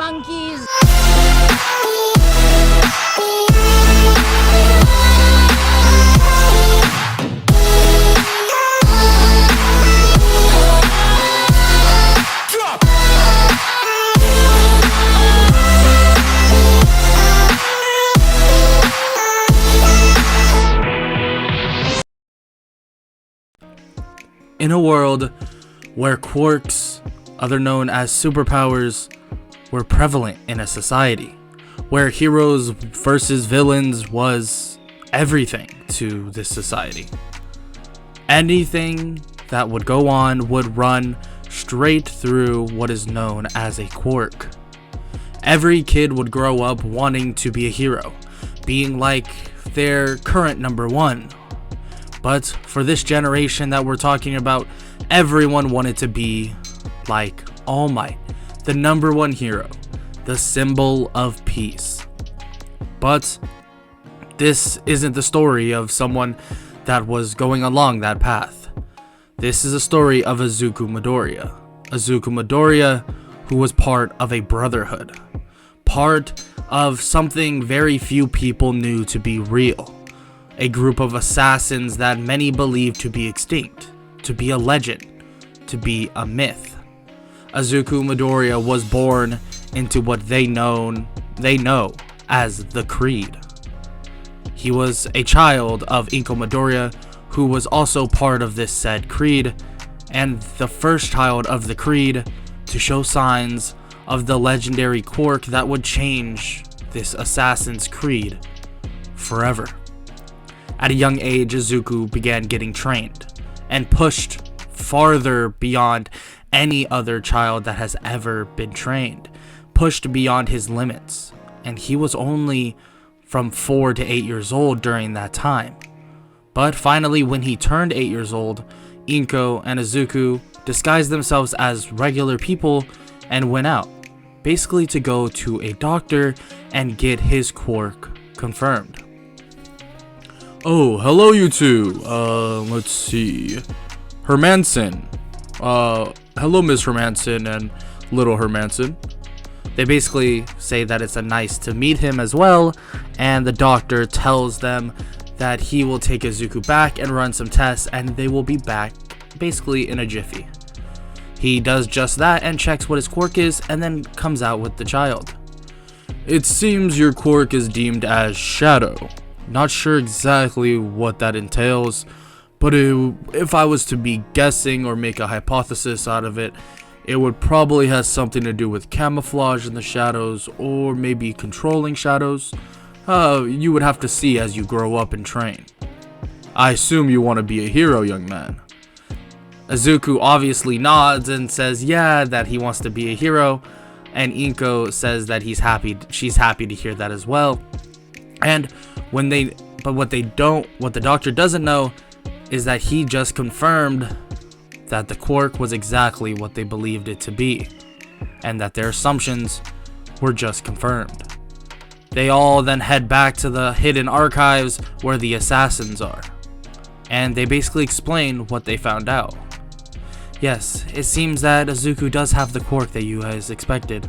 monkeys. In a world where quirks, other known as superpowers, were prevalent in a society, where heroes versus villains was everything to this society, anything that would go on would run straight through what is known as a quirk. Every kid would grow up wanting to be a hero, being like their current number one. But for this generation that we're talking about, everyone wanted to be like All Might, the number one hero, the symbol of peace. But this isn't the story of someone that was going along that path. This is a story of Izuku Midoriya. Izuku Midoriya, who was part of a brotherhood, part of something very few people knew to be real. A group of assassins that many believe to be extinct, to be a legend, to be a myth. Izuku Midoriya was born into what they know as the Creed. He was a child of Inko Midoriya, who was also part of this said Creed, and the first child of the Creed to show signs of the legendary quirk that would change this assassin's creed forever. At a young age, Izuku began getting trained and pushed farther beyond any other child that has ever been trained, pushed beyond his limits, and he was only from 4 to 8 years old during that time. But finally, when he turned 8 years old, Inko and Izuku disguised themselves as regular people and went out, basically to go to a doctor and get his quirk confirmed. Oh, hello you two. Let's see. Hermanson. Hello Miss Hermanson and little Hermanson. They basically say that it's a nice to meet him as well, and the doctor tells them that he will take Izuku back and run some tests, and they will be back basically in a jiffy. He does just that and checks what his quirk is, and then comes out with the child. It seems your quirk is deemed as Shadow. Not sure exactly what that entails, but if I was to be guessing or make a hypothesis out of it, it would probably have something to do with camouflage in the shadows, or maybe controlling shadows. You would have to see as you grow up and train. I assume you want to be a hero, young man. Izuku obviously nods and says yeah, that he wants to be a hero, and Inko says that she's happy to hear that as well. And what the doctor doesn't know is that he just confirmed that the quirk was exactly what they believed it to be, and that their assumptions were just confirmed. They all then head back to the hidden archives where the assassins are, and they basically explain what they found out. Yes, it seems that Izuku does have the quirk that you guys expected.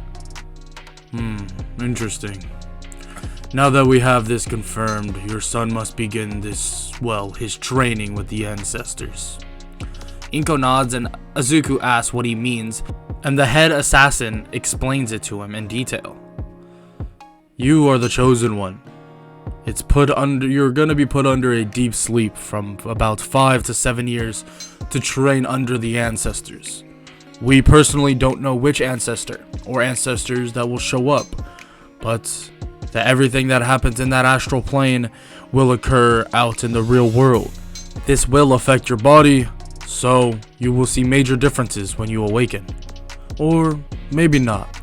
Interesting. Now that we have this confirmed, your son must begin his training with the ancestors. Inko nods and Izuku asks what he means, and the head assassin explains it to him in detail. You are the chosen one. You're gonna be put under a deep sleep from about 5 to 7 years to train under the ancestors. We personally don't know which ancestor or ancestors that will show up, but that everything that happens in that astral plane will occur out in the real world. This will affect your body, so you will see major differences when you awaken. Or maybe not.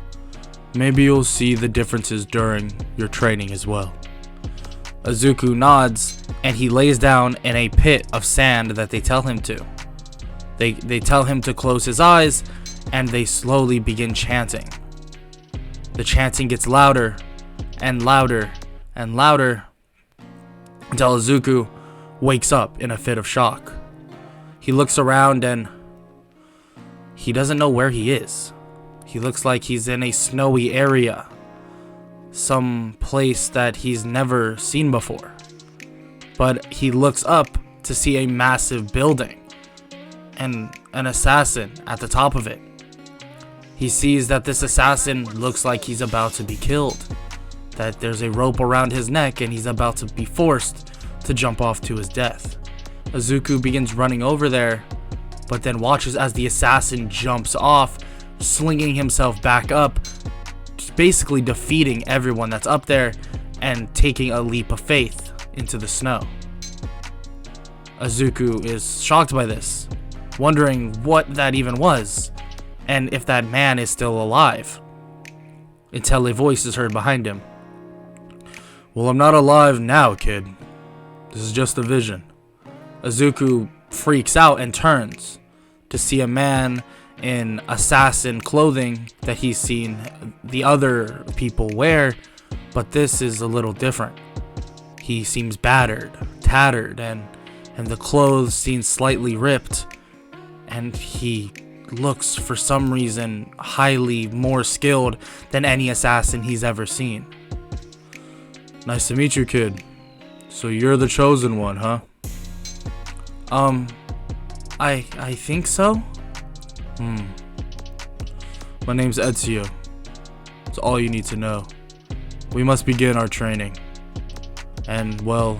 Maybe you'll see the differences during your training as well. Izuku nods, and he lays down in a pit of sand that they tell him to. They tell him to close his eyes, and they slowly begin chanting. The chanting gets louder and louder and louder until Izuku wakes up in a fit of shock. He looks around and he doesn't know where he is. He looks like he's in a snowy area, some place that he's never seen before. But he looks up to see a massive building and an assassin at the top of it. He sees that this assassin looks like he's about to be killed, that there's a rope around his neck and he's about to be forced to jump off to his death. Izuku begins running over there, but then watches as the assassin jumps off, slinging himself back up, basically defeating everyone that's up there and taking a leap of faith into the snow. Izuku is shocked by this, wondering what that even was, and if that man is still alive, until a voice is heard behind him. "Well, I'm not alive now, kid. This is just a vision." Izuku freaks out and turns to see a man in assassin clothing that he's seen the other people wear, but this is a little different. He seems battered, tattered, and the clothes seem slightly ripped, and he looks for some reason highly more skilled than any assassin he's ever seen. "Nice to meet you, kid. So you're the chosen one, huh?" I think so? My name's Ezio. It's all you need to know. We must begin our training. And, well,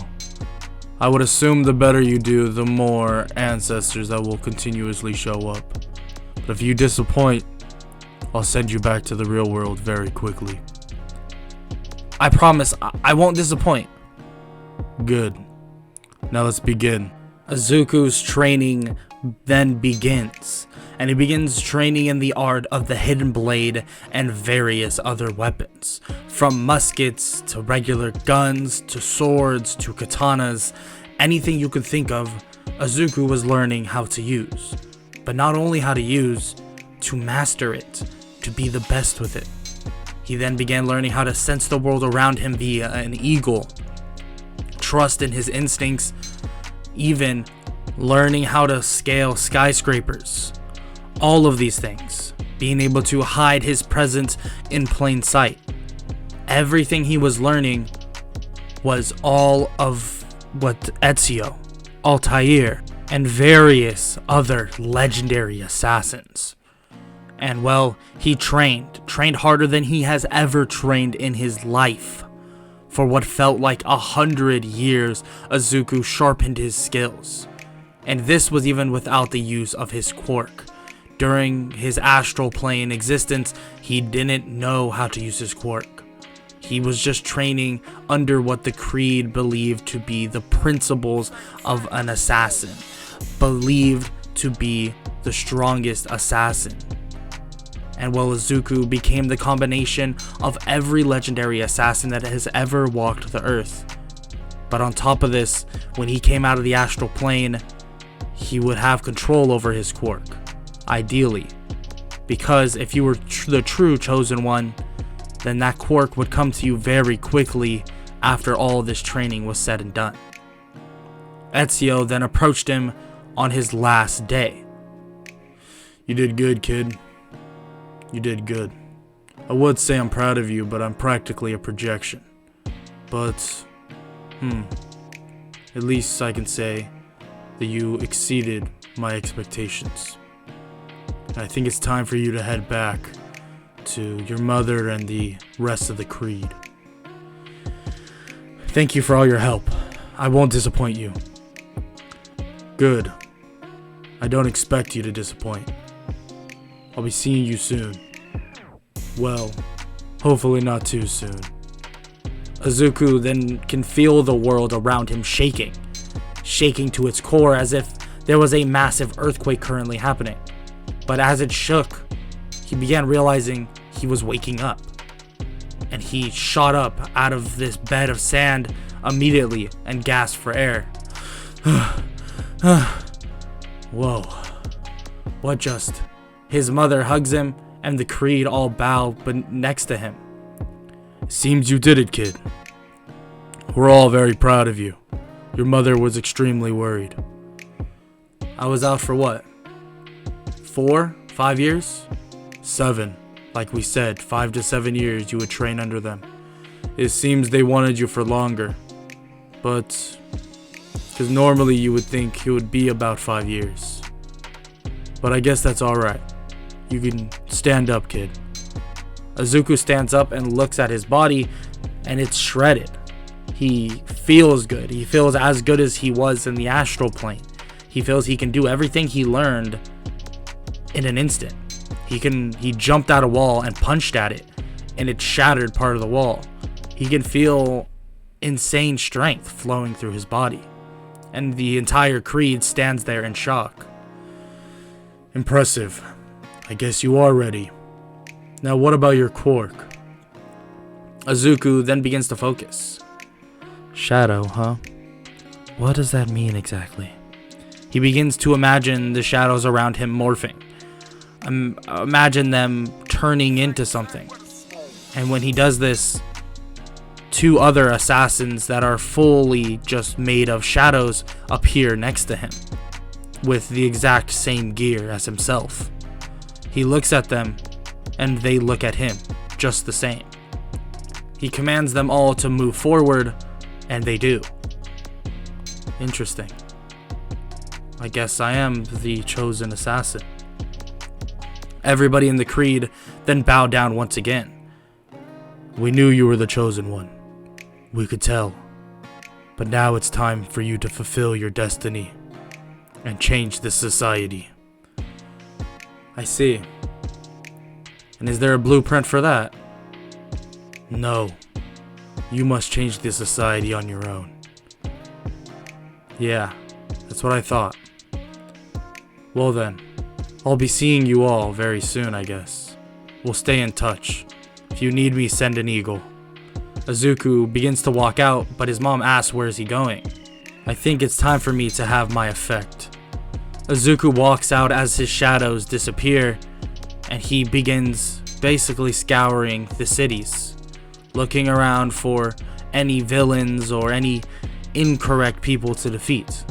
I would assume the better you do, the more ancestors that will continuously show up. But if you disappoint, I'll send you back to the real world very quickly. I promise, I won't disappoint. Good. Now let's begin. Izuku's training then begins, and he begins training in the art of the hidden blade and various other weapons, from muskets to regular guns to swords to katanas. Anything you could think of, Izuku was learning how to use, but not only how to use, to master it, to be the best with it. He then began learning how to sense the world around him via an eagle, trust in his instincts, even learning how to scale skyscrapers. All of these things, being able to hide his presence in plain sight. Everything he was learning was all of what Ezio, Altair, and various other legendary assassins. And well, he trained harder than he has ever trained in his life. For what felt like 100 years, Izuku sharpened his skills. And this was even without the use of his quirk. During his astral plane existence, he didn't know how to use his quirk. He was just training under what the Creed believed to be the principles of an assassin, believed to be the strongest assassin. And well, Izuku became the combination of every legendary assassin that has ever walked the earth. But on top of this, when he came out of the astral plane, he would have control over his quirk, ideally. Because if you were the true chosen one, then that quirk would come to you very quickly after all this training was said and done. Ezio then approached him on his last day. "You did good, kid. You did good. I would say I'm proud of you, but I'm practically a projection. But, at least I can say that you exceeded my expectations. I think it's time for you to head back to your mother and the rest of the Creed. Thank you for all your help. I won't disappoint you." "Good. I don't expect you to disappoint. I'll be seeing you soon. Well, hopefully not too soon." Izuku then can feel the world around him shaking to its core as if there was a massive earthquake currently happening. But as it shook, he began realizing he was waking up. And he shot up out of this bed of sand immediately and gasped for air. Whoa. What just? His mother hugs him, and the Creed all bow but next to him. "Seems you did it, kid. We're all very proud of you. Your mother was extremely worried." "I was out for what? 4, 5 years?" 7. Like we said, 5 to 7 years you would train under them. It seems they wanted you for longer. But, because normally you would think it would be about 5 years. But I guess that's alright. You can stand up, kid. Izuku stands up and looks at his body, and it's shredded. He feels good. He feels as good as he was in the astral plane. He feels he can do everything he learned in an instant. He jumped at a wall and punched at it, and it shattered part of the wall. He can feel insane strength flowing through his body. And the entire creed stands there in shock. Impressive. I guess you are ready. Now what about your quirk? Izuku then begins to focus. Shadow, huh? What does that mean exactly? He begins to imagine the shadows around him morphing. Imagine them turning into something. And when he does this, 2 other assassins that are fully just made of shadows appear next to him, with the exact same gear as himself. He looks at them, and they look at him, just the same. He commands them all to move forward, and they do. Interesting. I guess I am the chosen assassin. Everybody in the creed then bowed down once again. We knew you were the chosen one. We could tell. But now it's time for you to fulfill your destiny and change this society. I see. And is there a blueprint for that? No. You must change this society on your own. Yeah, that's what I thought. Well then, I'll be seeing you all very soon, I guess. We'll stay in touch. If you need me, send an eagle. Izuku begins to walk out, but his mom asks where is he going. I think it's time for me to have my effect. Izuku walks out as his shadows disappear, and he begins basically scouring the cities, looking around for any villains or any incorrect people to defeat,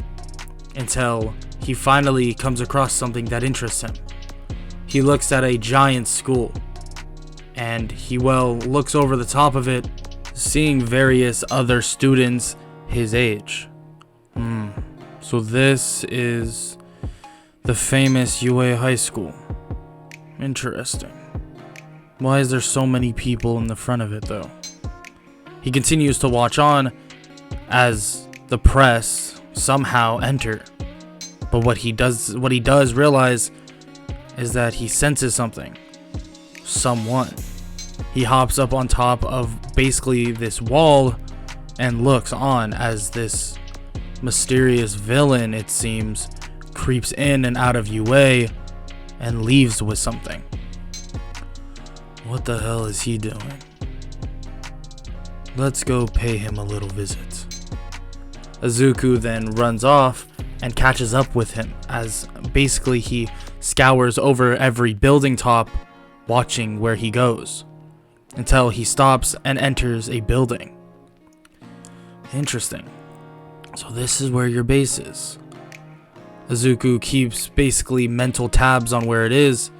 until he finally comes across something that interests him. He looks at a giant school, and he looks over the top of it, seeing various other students his age. So this is the famous UA High School. Interesting. Why is there so many people in the front of it though? He continues to watch on as the press somehow enter. But what he does realize is that he senses something. Someone. He hops up on top of basically this wall and looks on as this mysterious villain, it seems, creeps in and out of UA and leaves with something. What the hell is he doing? Let's go pay him a little visit. Izuku then runs off and catches up with him as basically he scours over every building top, watching where he goes, until he stops and enters a building. Interesting. So this is where your base is. Izuku keeps basically mental tabs on where it is,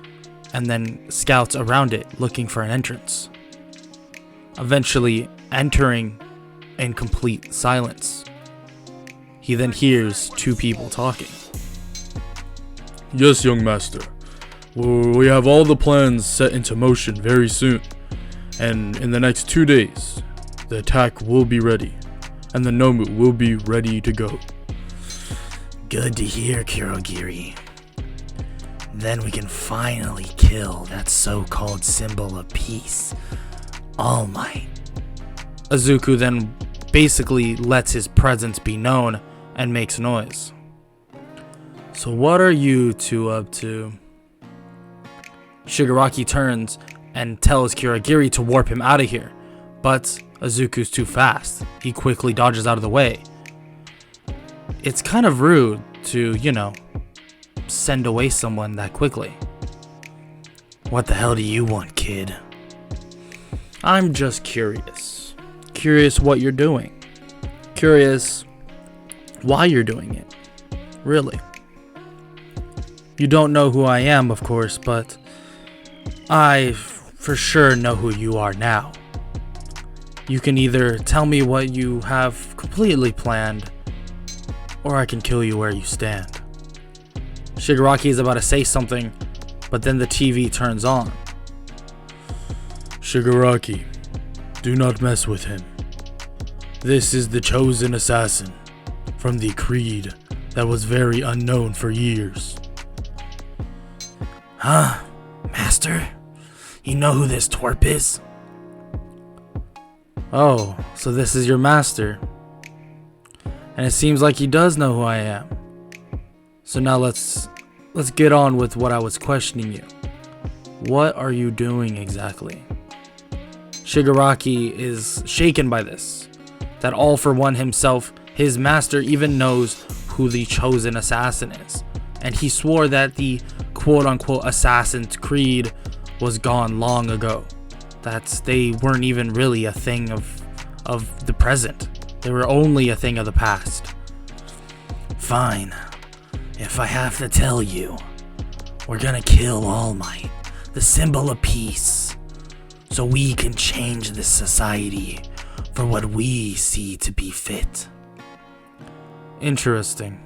and then scouts around it looking for an entrance. Eventually entering in complete silence. He then hears 2 people talking. Yes, young master. We have all the plans set into motion very soon. And in the next 2 days, the attack will be ready. And the Nomu will be ready to go. Good to hear, Kurogiri. Then we can finally kill that so-called symbol of peace, All Might. Izuku then basically lets his presence be known and makes noise. So what are you 2 up to? Shigaraki turns and tells Kurogiri to warp him out of here, but Izuku's too fast. He quickly dodges out of the way. It's kind of rude to, send away someone that quickly. What the hell do you want, kid? I'm just curious. Curious what you're doing. Curious why you're doing it. Really. You don't know who I am, of course, but I for sure know who you are now. You can either tell me what you have completely planned, or I can kill you where you stand. Shigaraki is about to say something, but then the TV turns on. Shigaraki, do not mess with him. This is the chosen assassin from the creed that was very unknown for years. Huh? Master? You know who this twerp is? Oh, so this is your master. And it seems like he does know who I am. So now let's get on with what I was questioning you. What are you doing exactly? Shigaraki is shaken by this. That All For One himself, his master, even knows who the chosen assassin is. And he swore that the quote-unquote Assassin's Creed was gone long ago. That they weren't even really a thing of the present. They were only a thing of the past. Fine. If I have to tell you, we're gonna kill All Might, the symbol of peace, so we can change this society for what we see to be fit. Interesting.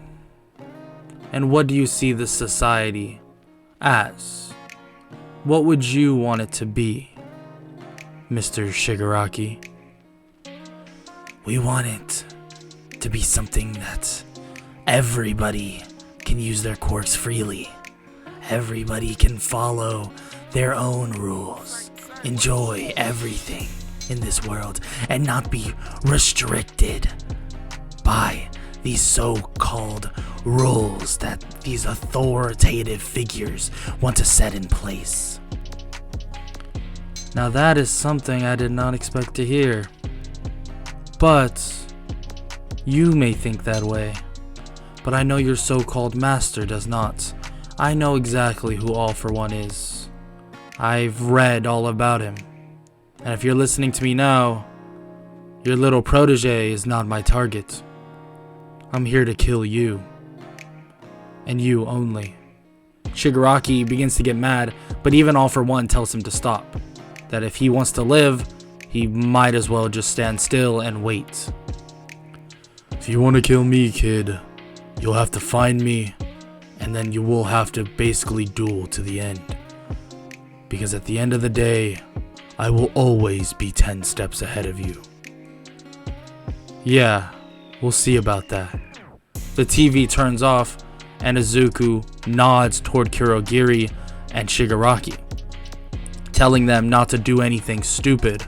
And what do you see this society as? What would you want it to be, Mr. Shigaraki? We want it to be something that everybody can use their quirks freely. Everybody can follow their own rules, enjoy everything in this world, and not be restricted by these so-called rules that these authoritative figures want to set in place. Now that is something I did not expect to hear. But you may think that way. But I know your so-called master does not. I know exactly who All For One is. I've read all about him. And if you're listening to me now, your little protege is not my target. I'm here to kill you. And you only. Shigaraki begins to get mad, but even All For One tells him to stop. That if he wants to live, he might as well just stand still and wait. If you want to kill me, kid, you'll have to find me, and then you will have to basically duel to the end. Because at the end of the day, I will always be 10 steps ahead of you. Yeah, we'll see about that. The TV turns off, and Izuku nods toward Kurogiri and Shigaraki, telling them not to do anything stupid,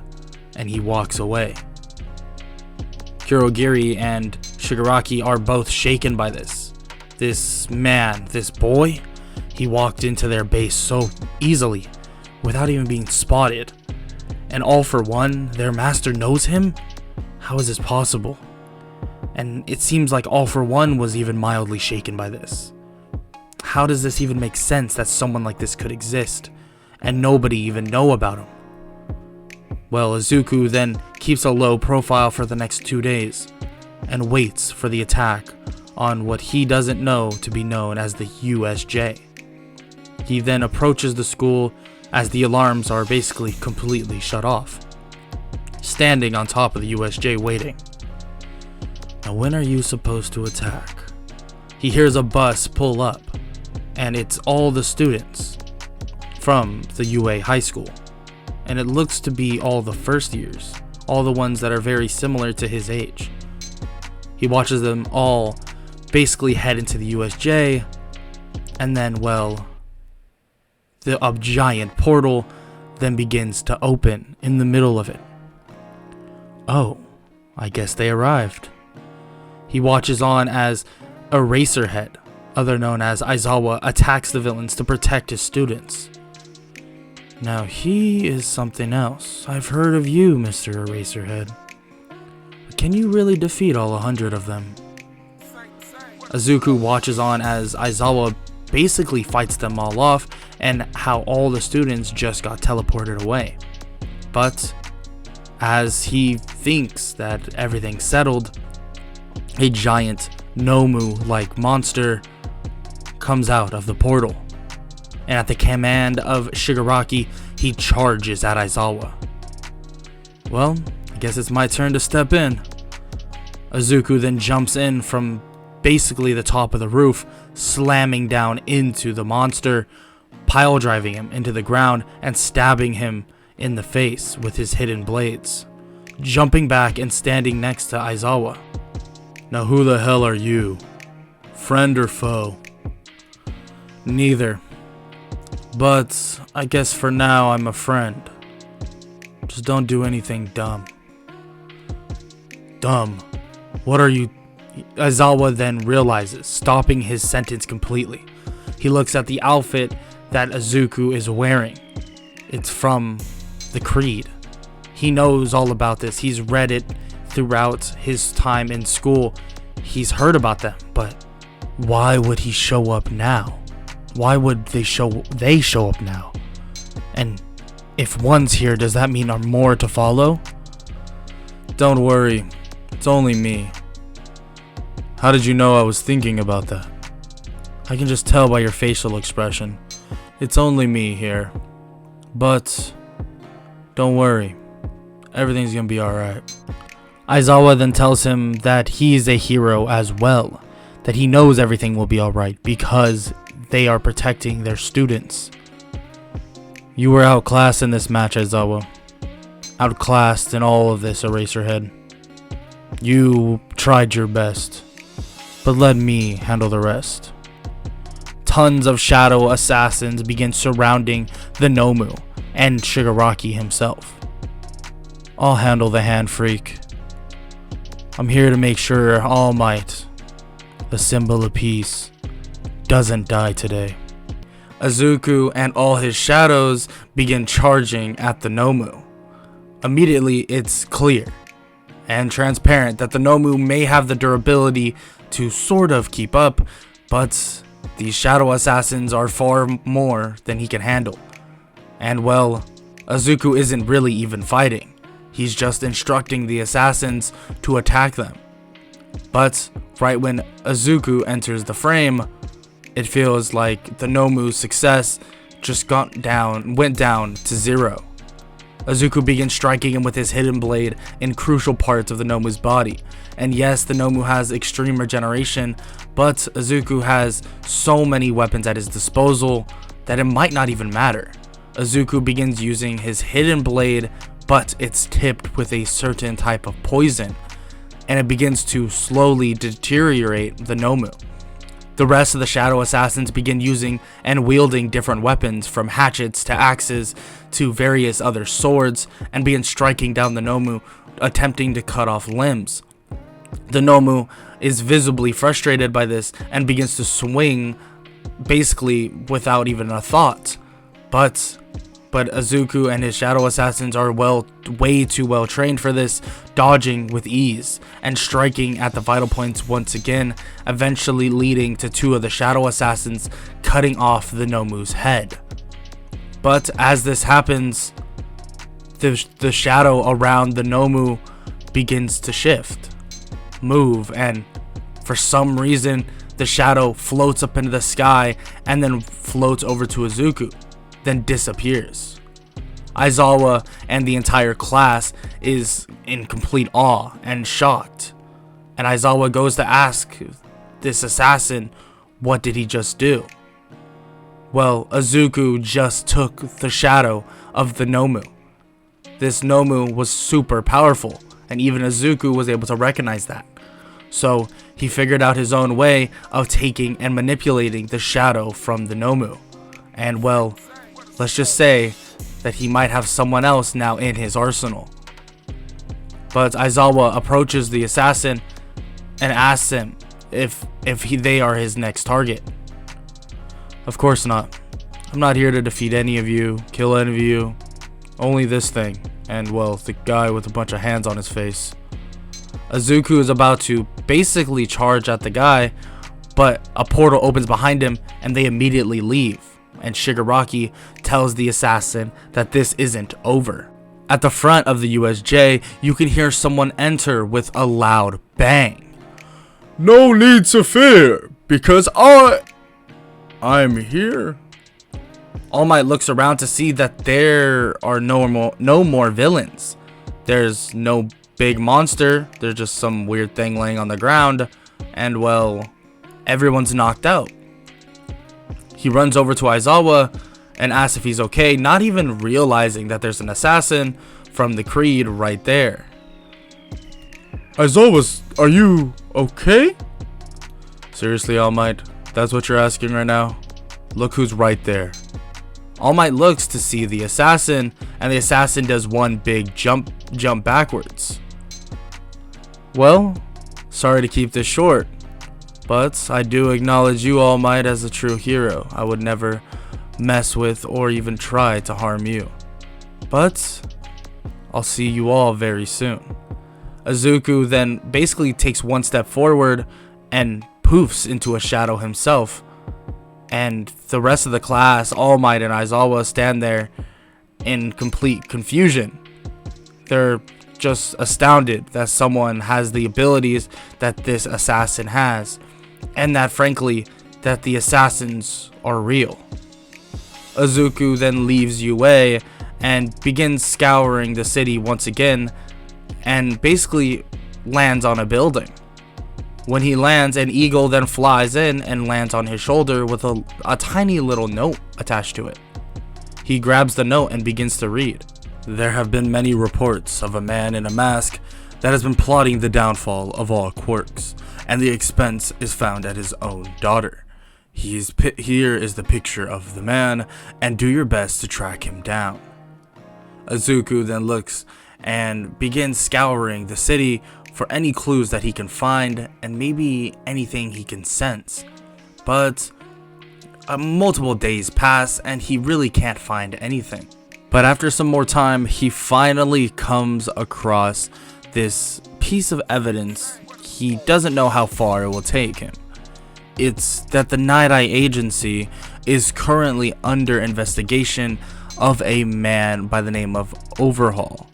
and he walks away. Kurogiri and Shigaraki are both shaken by this. This man, this boy, he walked into their base so easily, without even being spotted. And All For One, their master, knows him? How is this possible? And it seems like All For One was even mildly shaken by this. How does this even make sense that someone like this could exist, and nobody even know about him? Well, Izuku then keeps a low profile for the next 2 days, and waits for the attack on what he doesn't know to be known as the USJ. He then approaches the school as the alarms are basically completely shut off, standing on top of the USJ waiting. Now when are you supposed to attack? He hears a bus pull up, and it's all the students from the UA high school. And it looks to be all the first years, all the ones that are very similar to his age. He watches them all basically head into the USJ, and then, well, a giant portal then begins to open in the middle of it. Oh, I guess they arrived. He watches on as Eraserhead, other known as Aizawa, attacks the villains to protect his students. Now he is something else. I've heard of you, Mr. Eraserhead. But can you really defeat all 100 of them? Izuku watches on as Aizawa basically fights them all off, and how all the students just got teleported away. But as he thinks that everything's settled, a giant Nomu-like monster comes out of the portal. And at the command of Shigaraki, he charges at Aizawa. Well, I guess it's my turn to step in. Izuku then jumps in from basically the top of the roof, slamming down into the monster, pile driving him into the ground and stabbing him in the face with his hidden blades, jumping back and standing next to Aizawa. Now who the hell are you? Friend or foe? Neither. But I guess for now I'm a friend. Just don't do anything dumb. Dumb? What are you? Aizawa then realizes, stopping his sentence completely. He looks at the outfit that Izuku is wearing. It's from the Creed. He knows all about this. He's read it throughout his time in school. He's heard about them, but why would he show up now? Why would they show up now? And if one's here, does that mean are more to follow? Don't worry, it's only me. How did you know I was thinking about that? I can just tell by your facial expression. It's only me here. But don't worry, everything's gonna be alright. Aizawa then tells him that he's a hero as well, that he knows everything will be alright because they are protecting their students. You were outclassed in this match, Aizawa. Outclassed in all of this, Eraserhead. You tried your best, but let me handle the rest. Tons of shadow assassins begin surrounding the Nomu and Shigaraki himself. I'll handle the Hand Freak. I'm here to make sure All Might, the symbol of peace, doesn't die today. Izuku and all his shadows begin charging at the Nomu. Immediately, it's clear and transparent that the Nomu may have the durability to sort of keep up, but these shadow assassins are far more than he can handle. And well, Izuku isn't really even fighting. He's just instructing the assassins to attack them. But right when Izuku enters the frame, it feels like the Nomu's success just went down to zero. Izuku begins striking him with his hidden blade in crucial parts of the Nomu's body. And yes, the Nomu has extreme regeneration, but Izuku has so many weapons at his disposal that it might not even matter. Izuku begins using his hidden blade, but it's tipped with a certain type of poison, and it begins to slowly deteriorate the Nomu. The rest of the shadow assassins begin using and wielding different weapons, from hatchets to axes to various other swords, and begin striking down the Nomu, attempting to cut off limbs. The Nomu is visibly frustrated by this and begins to swing basically without even a thought. But Izuku and his shadow assassins are way too well trained for this, dodging with ease and striking at the vital points once again, eventually leading to two of the shadow assassins cutting off the Nomu's head. But as this happens, the shadow around the Nomu begins to shift, move, and for some reason the shadow floats up into the sky and then floats over to Izuku, then disappears. Aizawa and the entire class is in complete awe and shocked, and Aizawa goes to ask this assassin, what did he just do? Well, Izuku just took the shadow of the Nomu. This Nomu was super powerful, and even Izuku was able to recognize that. So he figured out his own way of taking and manipulating the shadow from the Nomu. And well, let's just say that he might have someone else now in his arsenal. But Aizawa approaches the assassin and asks him if they are his next target. Of course not. I'm not here to defeat any of you, kill any of you. Only this thing. And well, the guy with a bunch of hands on his face. Izuku is about to basically charge at the guy, but a portal opens behind him and they immediately leave. And Shigaraki tells the assassin that this isn't over. At the front of the USJ, you can hear someone enter with a loud bang. No need to fear, because I'm here. All Might looks around to see that there are no more villains. There's no big monster. There's just some weird thing laying on the ground. And well, everyone's knocked out. He runs over to Aizawa and asks if he's okay, not even realizing that there's an assassin from the Creed right there. Aizawa, are you okay? Seriously, All Might? That's what you're asking right now? Look who's right there. All Might looks to see the assassin, and the assassin does one big jump backwards. Well, sorry to keep this short, but I do acknowledge you, All Might, as a true hero. I would never mess with or even try to harm you. But I'll see you all very soon. Izuku then basically takes one step forward and poofs into a shadow himself. And the rest of the class, All Might and Aizawa, stand there in complete confusion. They're just astounded that someone has the abilities that this assassin has, and that frankly, that the assassins are real. Izuku then leaves UA and begins scouring the city once again, and basically lands on a building. When he lands, an eagle then flies in and lands on his shoulder with a tiny little note attached to it. He grabs the note and begins to read. There have been many reports of a man in a mask that has been plotting the downfall of all quirks, and the expense is found at his own daughter. Here is the picture of the man, and do your best to track him down. Izuku then looks and begins scouring the city for any clues that he can find and maybe anything he can sense. But multiple days pass and he really can't find anything. But after some more time, he finally comes across this piece of evidence. He doesn't know how far it will take him. It's that the Night Eye Agency is currently under investigation of a man by the name of Overhaul.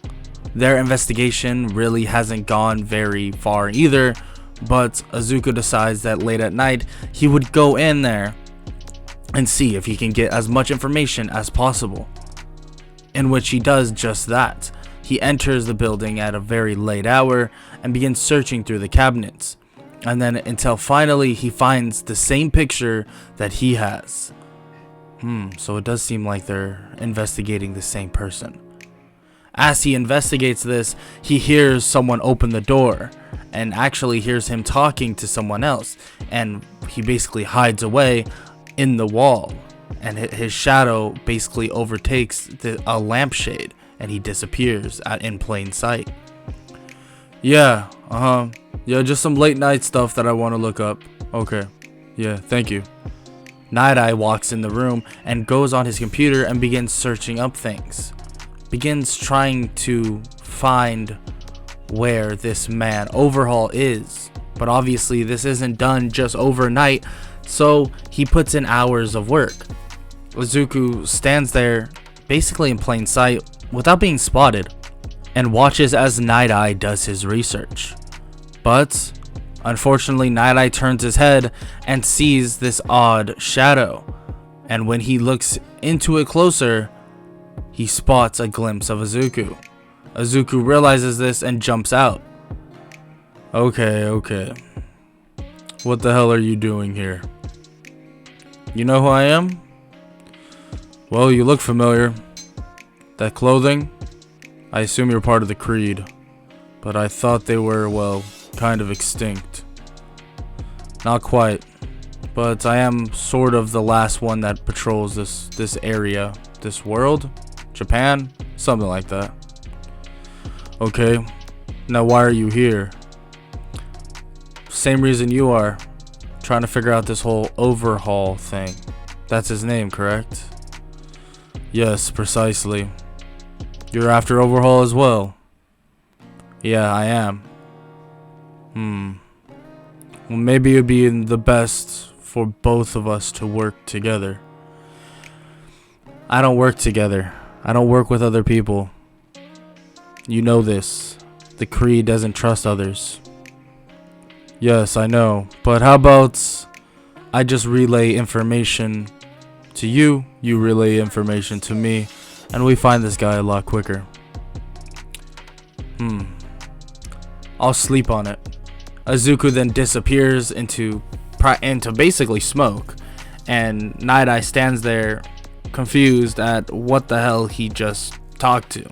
Their investigation really hasn't gone very far either, but Izuku decides that late at night he would go in there and see if he can get as much information as possible. In which he does just that. He enters the building at a very late hour and begins searching through the cabinets, and then until finally he finds the same picture that he has. So it does seem like they're investigating the same person. As he investigates this, he hears someone open the door and actually hears him talking to someone else, and he basically hides away in the wall, and his shadow basically overtakes a lampshade and he disappears in plain sight. Yeah, just some late night stuff that I want to look up. Okay, yeah, thank you. Night Eye walks in the room and goes on his computer and begins searching up things. Begins trying to find where this man Overhaul is, but obviously this isn't done just overnight, so he puts in hours of work. Izuku stands there basically in plain sight without being spotted and watches as Night Eye does his research. But unfortunately, Night Eye turns his head and sees this odd shadow, and when he looks into it closer, he spots a glimpse of Izuku. Izuku realizes this and jumps out. Okay. What the hell are you doing here? You know who I am? Well, you look familiar. That clothing? I assume you're part of the Creed. But I thought they were, well, kind of extinct. Not quite. But I am sort of the last one that patrols this area. This world? Japan? Something like that. Okay. Now why are you here? Same reason you are. Trying to figure out this whole Overhaul thing. That's his name, correct? Yes, precisely. You're after Overhaul as well? Yeah, I am. Well, maybe it'd be the best for both of us to work together. I don't work together. I don't work with other people. You know this. The Creed doesn't trust others. Yes, I know. But how about I just relay information to you, you relay information to me, and we find this guy a lot quicker. I'll sleep on it. Izuku then disappears into basically smoke, and Night Eye stands there confused at what the hell he just talked to.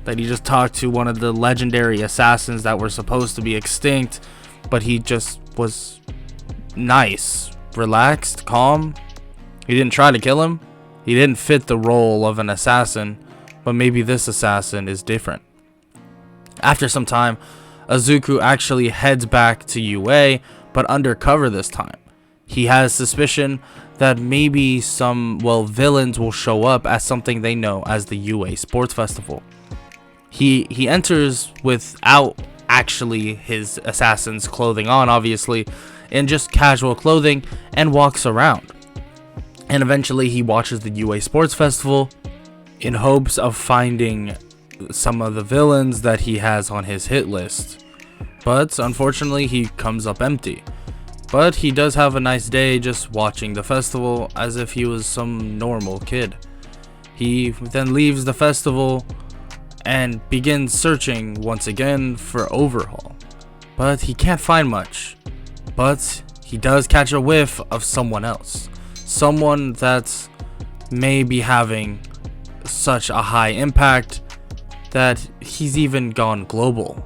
That he just talked to one of the legendary assassins that were supposed to be extinct, but he just was nice, relaxed, calm. He didn't try to kill him. He didn't fit the role of an assassin, but maybe this assassin is different. After some time, Izuku actually heads back to UA, but undercover this time. He has suspicion that maybe some, villains will show up at something they know as the UA Sports Festival. He enters without actually his assassin's clothing on, obviously, in just casual clothing, and walks around. And eventually he watches the UA Sports Festival in hopes of finding some of the villains that he has on his hit list. But unfortunately he comes up empty. But he does have a nice day just watching the festival as if he was some normal kid. He then leaves the festival and begins searching once again for Overhaul. But he can't find much. But he does catch a whiff of someone else. Someone that may be having such a high impact that he's even gone global.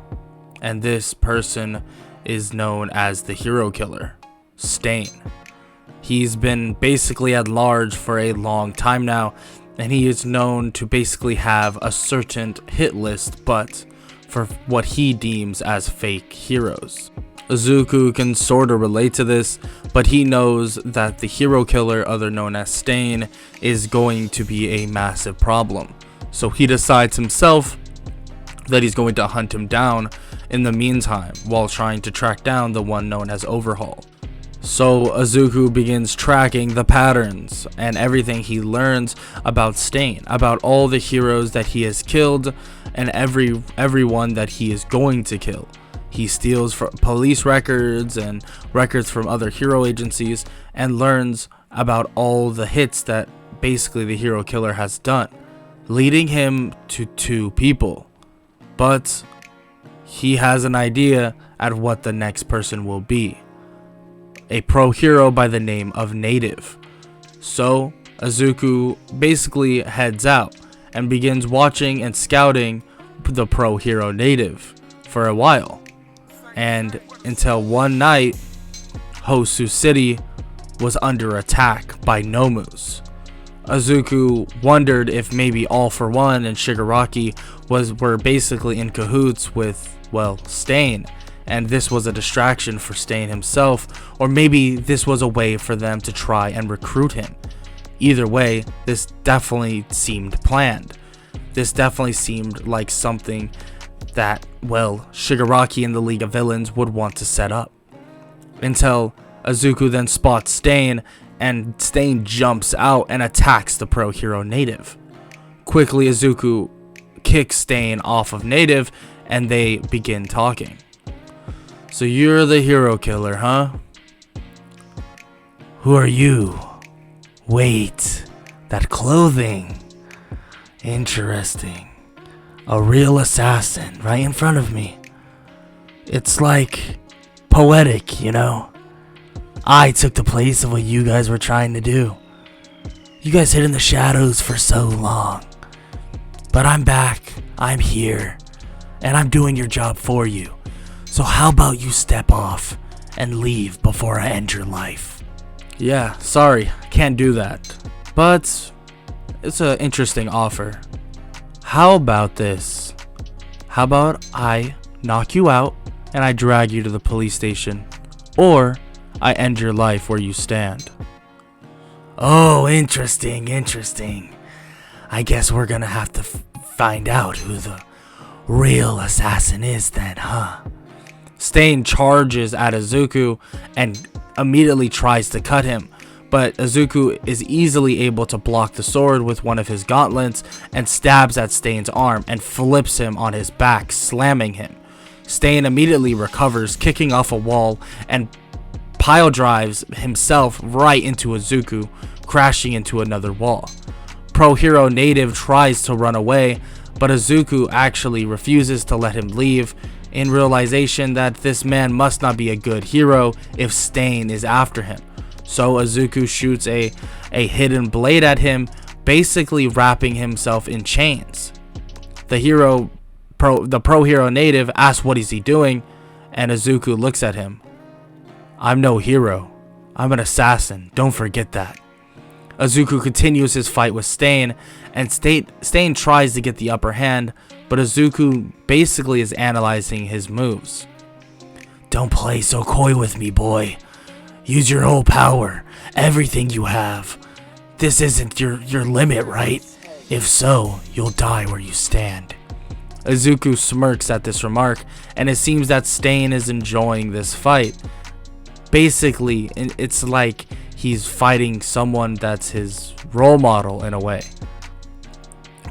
And this person is known as the Hero Killer, Stain. He's been basically at large for a long time now, and he is known to basically have a certain hit list, but for what he deems as fake heroes. Izuku can sorta relate to this, but he knows that the Hero Killer, other known as Stain, is going to be a massive problem. So he decides himself that he's going to hunt him down in the meantime, while trying to track down the one known as Overhaul. So Izuku begins tracking the patterns and everything he learns about Stain, about all the heroes that he has killed and everyone that he is going to kill. He steals police records and records from other hero agencies and learns about all the hits that basically the Hero Killer has done, leading him to 2 people. But he has an idea at what the next person will be. A pro hero by the name of Native. So Izuku basically heads out and begins watching and scouting the pro hero Native for a while. And until one night, Hosu City was under attack by Nomus. Izuku wondered if maybe All For One and Shigaraki were basically in cahoots with, Stain, and this was a distraction for Stain himself, or maybe this was a way for them to try and recruit him. Either way, this definitely seemed planned. This definitely seemed like something that, Shigaraki and the League of Villains would want to set up. Until Izuku then spots Stain, and Stain jumps out and attacks the pro hero Native. Quickly, Izuku kicks Stain off of Native, and they begin talking. So you're the Hero Killer, huh? Who are you? Wait, that clothing. Interesting. A real assassin right in front of me. It's like poetic, you know? I took the place of what you guys were trying to do. You guys hid in the shadows for so long. But I'm back, I'm here, and I'm doing your job for you. So how about you step off and leave before I end your life? Yeah, sorry, can't do that. But it's an interesting offer. How about this? How about I knock you out and I drag you to the police station? Or I end your life where you stand. Oh, interesting. I guess we're gonna have to find out who the real assassin is then, huh? Stain charges at Izuku and immediately tries to cut him, but Izuku is easily able to block the sword with one of his gauntlets and stabs at Stain's arm and flips him on his back, slamming him. Stain immediately recovers, kicking off a wall and pile drives himself right into Izuku, crashing into another wall. Pro Hero Native tries to run away, but Izuku actually refuses to let him leave, in realization that this man must not be a good hero if Stain is after him. So Izuku shoots a hidden blade at him, basically wrapping himself in chains. The Pro Hero Native asks what is he doing, and Izuku looks at him. I'm no hero. I'm an assassin. Don't forget that. Izuku continues his fight with Stain, and Stain tries to get the upper hand, but Izuku basically is analyzing his moves. Don't play so coy with me, boy. Use your whole power, everything you have. This isn't your limit, right? If so, you'll die where you stand. Izuku smirks at this remark, and it seems that Stain is enjoying this fight. Basically, it's like he's fighting someone that's his role model in a way.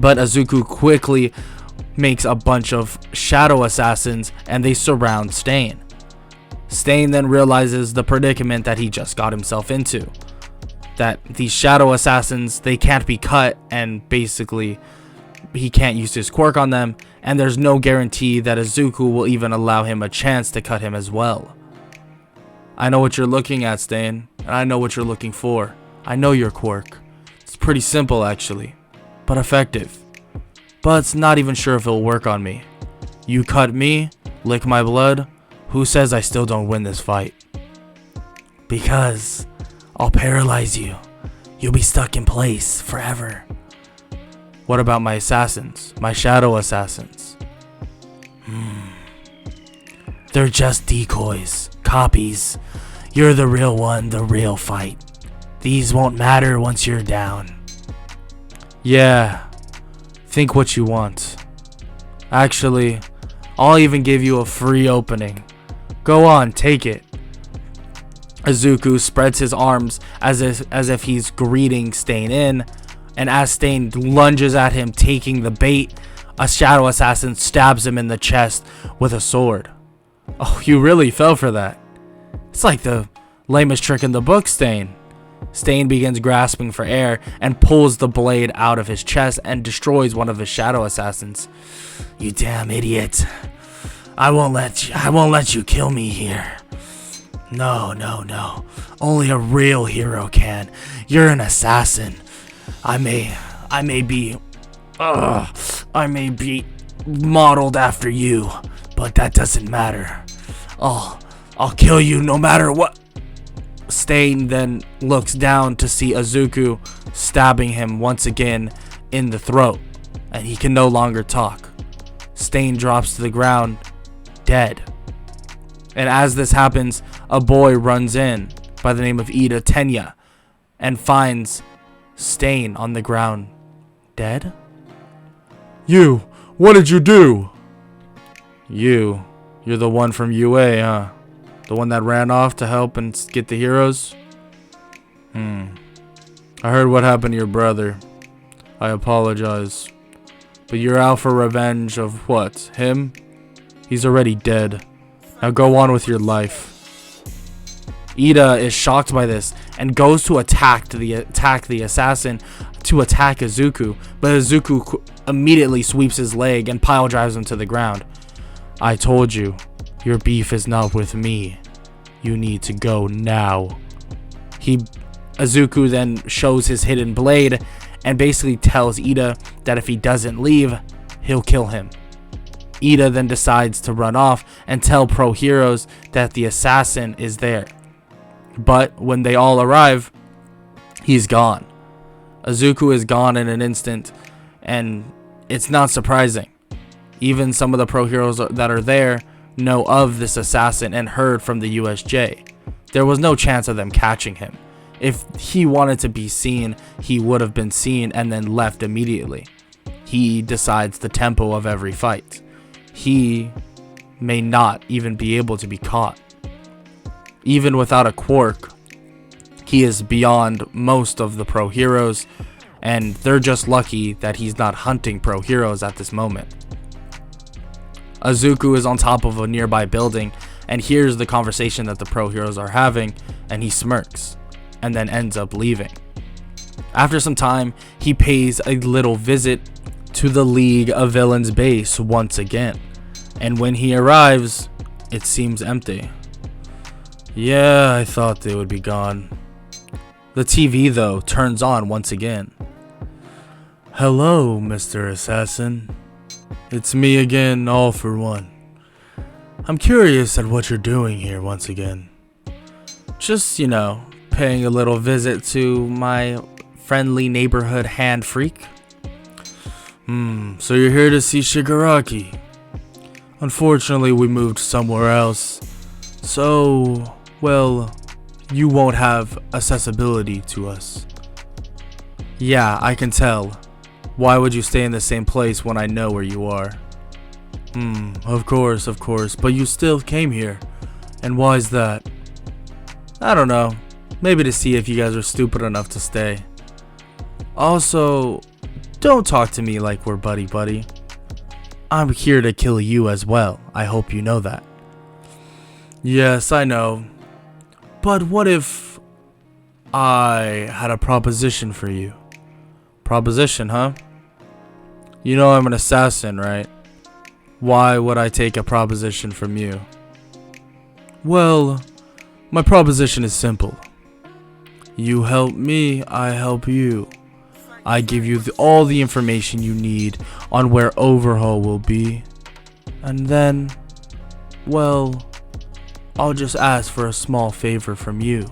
But Izuku quickly makes a bunch of shadow assassins, and they surround Stain. Stain then realizes the predicament that he just got himself into. That these shadow assassins, they can't be cut, and basically he can't use his quirk on them, and there's no guarantee that Izuku will even allow him a chance to cut him as well. I know what you're looking at, Stain, and I know what you're looking for. I know your quirk. It's pretty simple actually, but effective. But it's not even sure if it'll work on me. You cut me, lick my blood, who says I still don't win this fight? Because I'll paralyze you. You'll be stuck in place forever. What about my assassins? My shadow assassins? They're just decoys, copies. You're the real one, the real fight. These won't matter once you're down. Yeah, think what you want. Actually, I'll even give you a free opening. Go on, take it. Izuku spreads his arms as if he's greeting Stain in, and as Stain lunges at him taking the bait, a shadow assassin stabs him in the chest with a sword. Oh, you really fell for that. It's like the lamest trick in the book, Stain. Stain begins grasping for air and pulls the blade out of his chest and destroys one of his shadow assassins. You damn idiot. I won't let you kill me here. No. Only a real hero can. You're an assassin. I may be modeled after you, but that doesn't matter. I'll kill you no matter what. Stain then looks down to see Izuku stabbing him once again in the throat, and he can no longer talk. Stain drops to the ground, dead. And as this happens, a boy runs in by the name of Ida Tenya and finds Stain on the ground, dead. You, what did you do? You're the one from UA, huh? The one that ran off to help and get the heroes? I heard what happened to your brother. I apologize. But you're out for revenge of what? Him? He's already dead. Now go on with your life. Ida is shocked by this and goes to attack the assassin to attack Izuku, but Izuku immediately sweeps his leg and pile drives him to the ground. I told you, your beef is not with me. You need to go now. Izuku then shows his hidden blade and basically tells Ida that if he doesn't leave, he'll kill him. Ida then decides to run off and tell Pro Heroes that the assassin is there. But when they all arrive, he's gone. Izuku is gone in an instant, and it's not surprising. Even some of the Pro Heroes that are there know of this assassin and heard from the USJ. There was no chance of them catching him. If he wanted to be seen, he would have been seen and then left immediately. He decides the tempo of every fight. He may not even be able to be caught. Even without a quirk, he is beyond most of the Pro Heroes, and they're just lucky that he's not hunting Pro Heroes at this moment. Izuku is on top of a nearby building and hears the conversation that the Pro Heroes are having, and he smirks and then ends up leaving. After some time, he pays a little visit to the League of Villains base once again, and when he arrives, it seems empty. Yeah, I thought they would be gone. The TV, though, turns on once again. Hello, Mr. Assassin. It's me again, all for one. I'm curious at what you're doing here once again. Just, paying a little visit to my friendly neighborhood hand freak. So you're here to see Shigaraki. Unfortunately, we moved somewhere else. So, well, you won't have accessibility to us. Yeah, I can tell. Why would you stay in the same place when I know where you are? Of course, but you still came here. And why's that? I don't know. Maybe to see if you guys are stupid enough to stay. Also, don't talk to me like we're buddy-buddy. I'm here to kill you as well. I hope you know that. Yes, I know. But what if I had a proposition for you? Proposition, huh? You know I'm an assassin, right? Why would I take a proposition from you? Well, my proposition is simple. You help me, I help you. I give you all the information you need on where Overhaul will be. And then, well, I'll just ask for a small favor from you.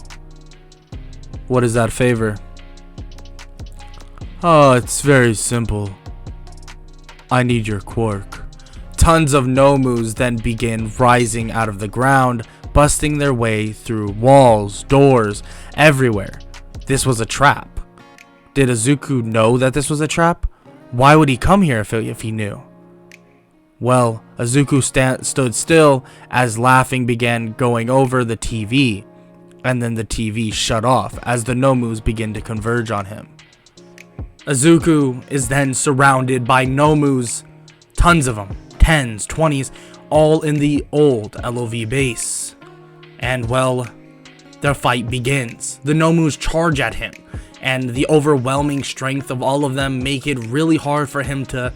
What is that favor? Oh, it's very simple. I need your quirk. Tons of Nomus then begin rising out of the ground, busting their way through walls, doors, everywhere. This was a trap. Did Izuku know that this was a trap? Why would he come here if he knew? Well, Izuku stood still as laughing began going over the TV, and then the TV shut off as the Nomus begin to converge on him. Izuku is then surrounded by Nomus, tons of them, 10s, 20s, all in the old LOV base. And well, the fight begins. The Nomus charge at him, and the overwhelming strength of all of them make it really hard for him to,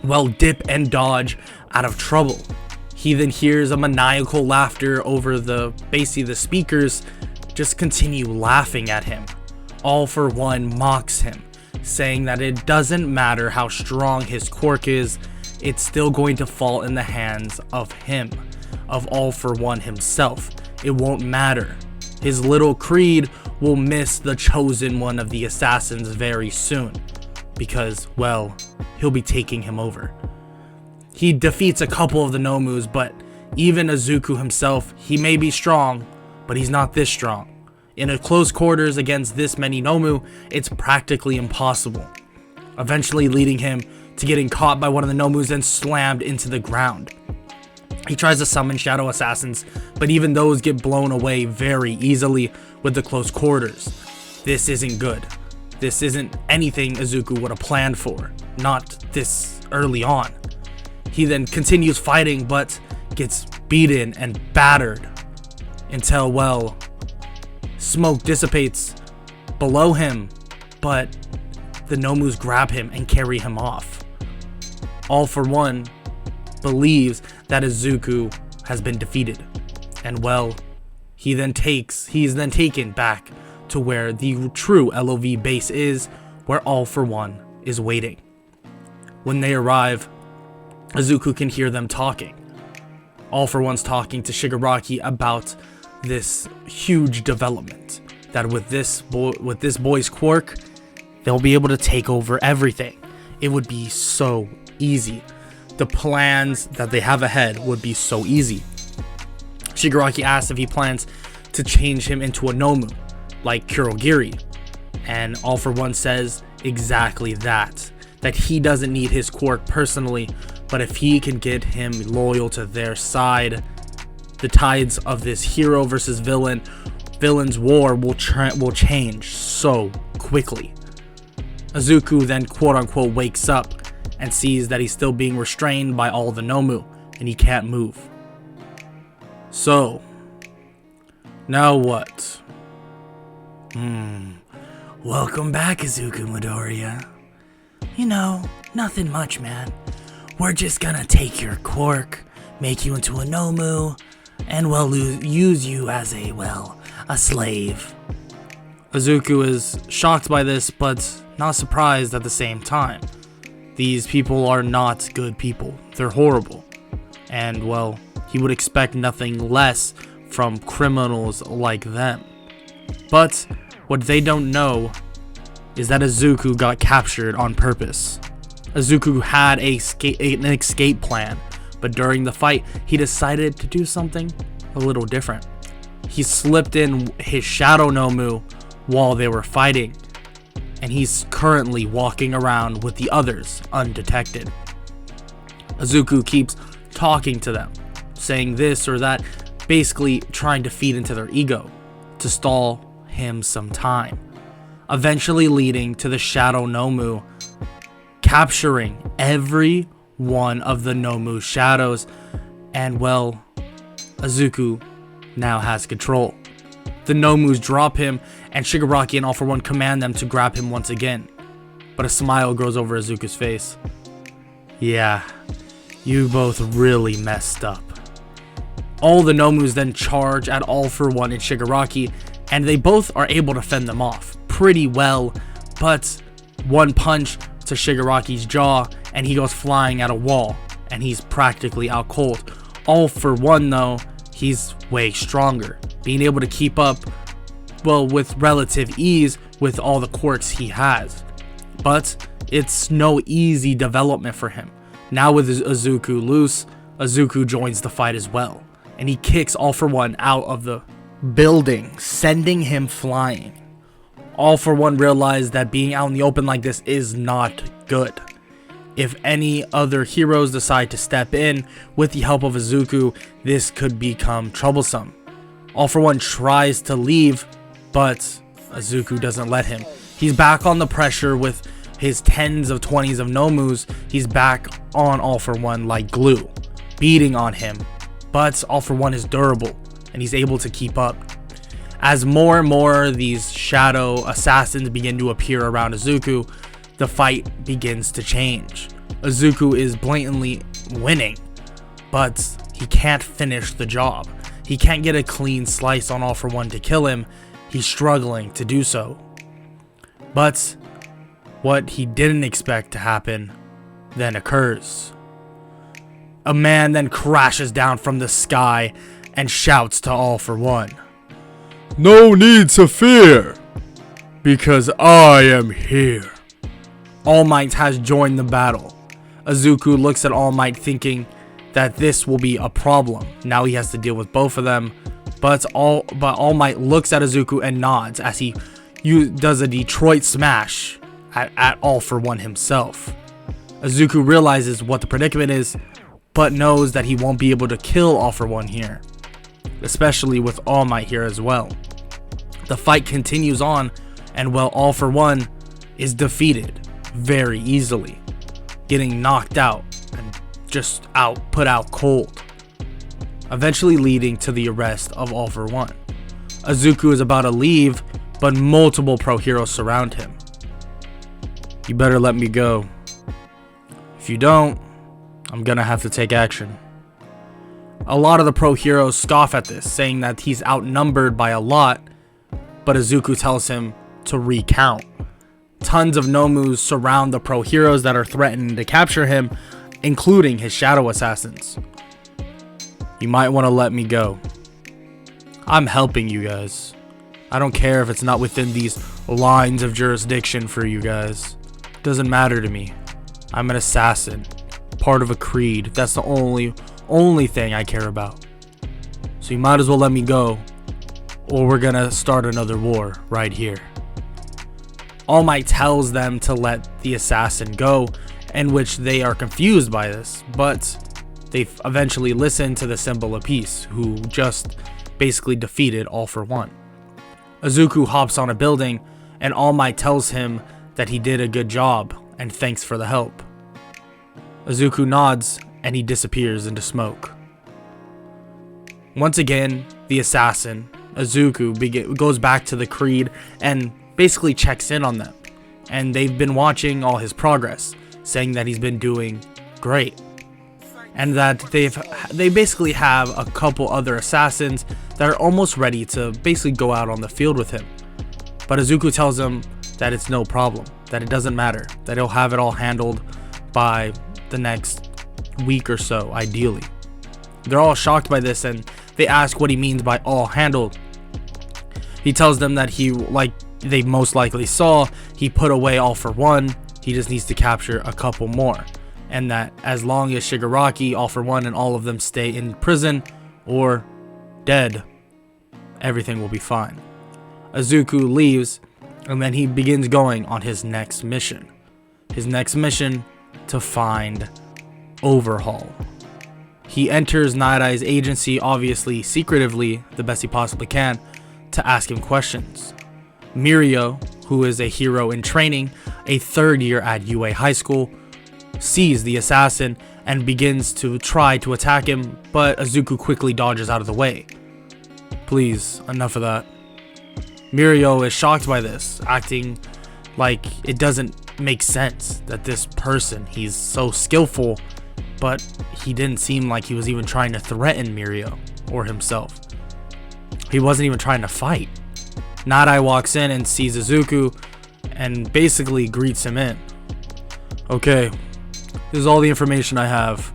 well, dip and dodge out of trouble. He then hears a maniacal laughter over basically the speakers just continue laughing at him. All for One mocks him, saying that it doesn't matter how strong his quirk is, it's still going to fall in the hands of him, of All for One himself. It won't matter. His little creed will miss the chosen one of the assassins very soon, because, well, he'll be taking him over. He defeats a couple of the Nomus, but even Izuku himself, he may be strong, but he's not this strong. In a close quarters against this many Nomu, it's practically impossible, eventually leading him to getting caught by one of the Nomus and slammed into the ground. He tries to summon Shadow Assassins, but even those get blown away very easily with the close quarters. This isn't good. This isn't anything Izuku would have planned for, not this early on. He then continues fighting, but gets beaten and battered until, well, smoke dissipates below him, but the Nomus grab him and carry him off. All for One believes that Izuku has been defeated, and well, he's then taken back to where the true LOV base is, where All for One is waiting. When they arrive, Izuku can hear them talking. All for One's talking to Shigaraki about this huge development, that with this boy's quirk, they'll be able to take over everything. It would be so easy. The plans that they have ahead would be so easy. Shigaraki asks if he plans to change him into a Nomu, like Kurogiri, and All for One says exactly that he doesn't need his quirk personally, but if he can get him loyal to their side, the tides of this hero versus villain's war will change so quickly. Izuku then quote-unquote wakes up and sees that he's still being restrained by all the Nomu, and he can't move. So, now what? Welcome back, Izuku Midoriya. You know, nothing much, man. We're just gonna take your quirk, make you into a Nomu, and use you as a slave. Izuku is shocked by this, but not surprised at the same time. These people are not good people. They're horrible. And, well, he would expect nothing less from criminals like them. But what they don't know is that Izuku got captured on purpose. Izuku had an escape plan, but during the fight, he decided to do something a little different. He slipped in his Shadow Nomu while they were fighting, and he's currently walking around with the others undetected. Izuku keeps talking to them, saying this or that, basically trying to feed into their ego to stall him some time, eventually leading to the Shadow Nomu capturing every one of the Nomu shadows, and well, Izuku now has control. The Nomus drop him, and Shigaraki and All For One command them to grab him once again, but a smile grows over Izuku's face. Yeah, you both really messed up. All the Nomus then charge at All For One and Shigaraki, and they both are able to fend them off pretty well, but one punch to Shigaraki's jaw and he goes flying at a wall, and he's practically out cold. All For One though, he's way stronger, being able to keep up, well, with relative ease with all the quirks he has. But it's no easy development for him. Now with Izuku loose, Izuku joins the fight as well, and he kicks All For One out of the building, sending him flying. All For One realized that being out in the open like this is not good. If any other heroes decide to step in with the help of Izuku, this could become troublesome. All For One tries to leave, but Izuku doesn't let him. He's back on the pressure with his 10s of 20s of Nomus. He's back on All For One like glue, beating on him. But All For One is durable, and he's able to keep up. As more and more of these shadow assassins begin to appear around Izuku, the fight begins to change. Izuku is blatantly winning, but he can't finish the job. He can't get a clean slice on All For One to kill him. He's struggling to do so. But what he didn't expect to happen then occurs. A man then crashes down from the sky and shouts to All For One, "No need to fear, because I am here." All Might has joined the battle. Izuku looks at All Might thinking that this will be a problem. Now he has to deal with both of them. But All Might looks at Izuku and nods as he does a Detroit smash at All For One himself. Izuku realizes what the predicament is, but knows that he won't be able to kill All For One here, especially with All Might here as well. The fight continues on, and well, All For One is defeated very easily, getting knocked out and just put out cold, eventually leading to the arrest of All For One. Izuku is about to leave, but multiple pro heroes surround him. "You better let me go. If you don't, I'm gonna have to take action." A lot of the pro heroes scoff at this, saying that he's outnumbered by a lot, but Izuku tells him to recount. Tons of Nomus surround the pro heroes that are threatening to capture him, including his shadow assassins. "You might want to let me go. I'm helping you guys. I don't care if it's not within these lines of jurisdiction for you guys. It doesn't matter to me. I'm an assassin, part of a creed. That's the only thing I care about. So you might as well let me go, or we're gonna start another war right here." All Might tells them to let the assassin go, in which they are confused by this, but they eventually listen to the symbol of peace, who just basically defeated All For One. Izuku hops on a building, and All Might tells him that he did a good job and thanks for the help. Izuku nods, and he disappears into smoke. Once again, the assassin, Izuku, goes back to the creed and basically checks in on them, and they've been watching all his progress, saying that he's been doing great, and that they basically have a couple other assassins that are almost ready to basically go out on the field with him. But Izuku tells him that it's no problem, that it doesn't matter, that he'll have it all handled by the next week or so, ideally. They're all shocked by this, and they ask what he means by all handled. He tells them that he, like they most likely saw, he put away All for One, he just needs to capture a couple more, and that as long as Shigaraki, All for One, and all of them stay in prison or dead, everything will be fine. Izuku leaves, and then he begins going on his next mission. His next mission to find Overhaul. He enters Night Eye's agency, obviously secretively, the best he possibly can, to ask him questions. Mirio, who is a hero in training, a third year at UA High School, sees the assassin and begins to try to attack him, but Izuku quickly dodges out of the way. Please, enough of that. Mirio is shocked by this, acting like it doesn't make sense that this person, he's so skillful, but he didn't seem like he was even trying to threaten Mirio or himself. He wasn't even trying to fight. Night Eye walks in and sees Izuku and basically greets him in. Okay, this is all the information I have.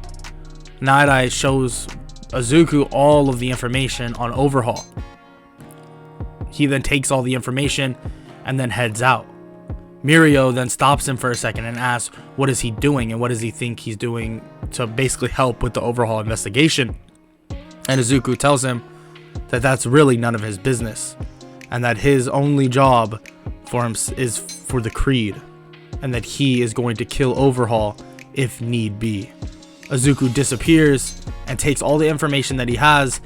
Night Eye shows Izuku all of the information on Overhaul. He then takes all the information and then heads out. Mirio then stops him for a second and asks what is he doing and what does he think he's doing to basically help with the Overhaul investigation. And Izuku tells him that that's really none of his business, and that his only job for him is for the Creed, and that he is going to kill Overhaul if need be. Izuku disappears and takes all the information that he has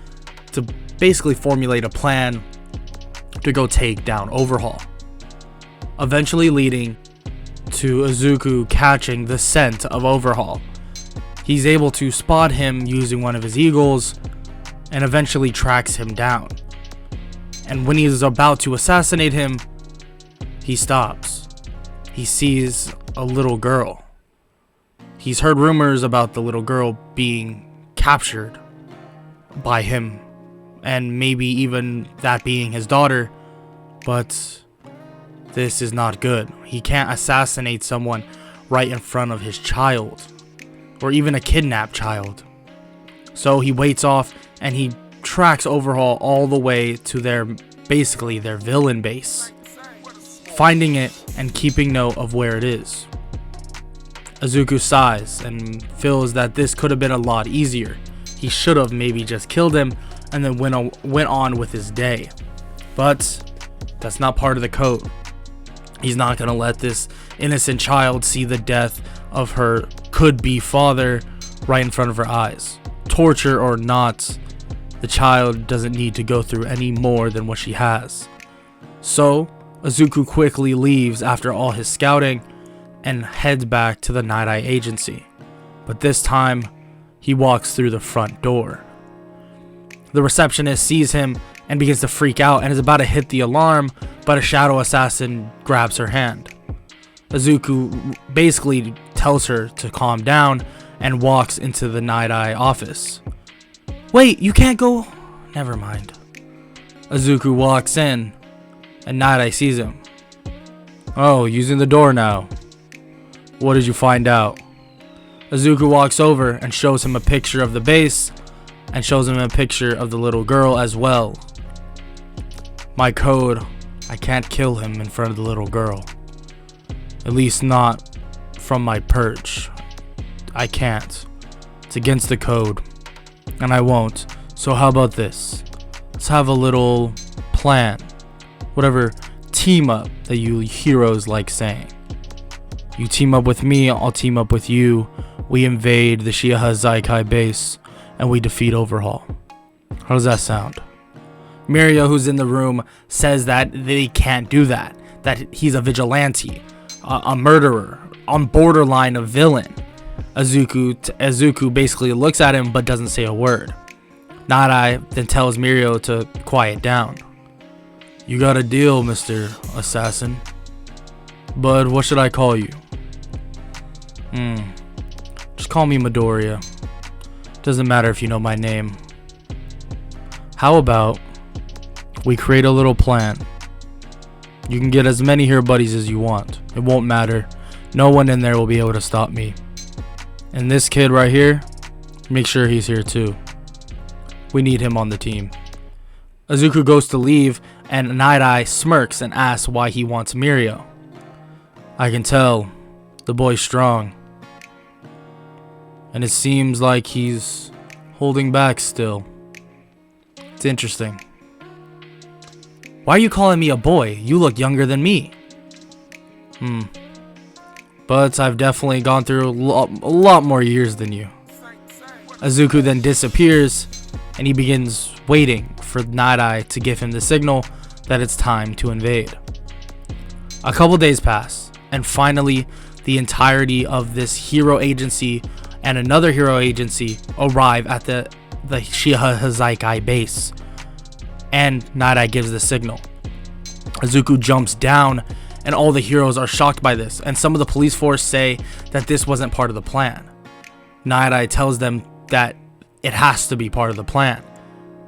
to basically formulate a plan to go take down Overhaul, eventually leading to Izuku catching the scent of Overhaul. He's able to spot him using one of his eagles and eventually tracks him down. And when he is about to assassinate him, he stops. He sees a little girl. He's heard rumors about the little girl being captured by him, and maybe even that being his daughter, but this is not good. He can't assassinate someone right in front of his child, or even a kidnapped child. So he waits off and he tracks Overhaul all the way to their villain base, finding it and keeping note of where it is. Izuku sighs and feels that this could have been a lot easier. He should have maybe just killed him and then went on with his day. But that's not part of the code. He's not going to let this innocent child see the death of her could-be father right in front of her eyes. Torture or not, the child doesn't need to go through any more than what she has. So, Izuku quickly leaves after all his scouting and heads back to the Night Eye agency. But this time, he walks through the front door. The receptionist sees him and begins to freak out and is about to hit the alarm, but a shadow assassin grabs her hand. Izuku basically tells her to calm down and walks into the Night Eye office. Wait, you can't go? Never mind. Izuku walks in and Night Eye sees him. Oh, using the door now. What did you find out? Izuku walks over and shows him a picture of the base and shows him a picture of the little girl as well. My code, I can't kill him in front of the little girl. At least not from my perch. I can't. It's against the code. And I won't. So how about this? Let's have a little plan. Whatever team up that you heroes like saying. You team up with me, I'll team up with you. We invade the Shiha Zaikai base and we defeat Overhaul. How does that sound? Mirio, who's in the room, says that they can't do that. That he's a vigilante, a murderer, on borderline of villain. Izuku basically looks at him but doesn't say a word. Night Eye then tells Mirio to quiet down. You got a deal, Mr. Assassin. But what should I call you? Just call me Midoriya. Doesn't matter if you know my name. How about we create a little plan? You can get as many hero buddies as you want. It won't matter. No one in there will be able to stop me. And this kid right here, make sure he's here too. We need him on the team. Izuku goes to leave, and Night Eye smirks and asks why he wants Mirio. I can tell the boy's strong, and it seems like he's holding back still. It's interesting. Why are you calling me a boy? You look younger than me. But I've definitely gone through a lot more years than you. Izuku then disappears, and he begins waiting for Night Eye to give him the signal that it's time to invade. A couple days pass, and finally the entirety of this hero agency and another hero agency arrive at the Shihazaikai base, and Night Eye gives the signal. Izuku jumps down, and all the heroes are shocked by this, and some of the police force say that this wasn't part of the plan. Night Eye tells them that it has to be part of the plan,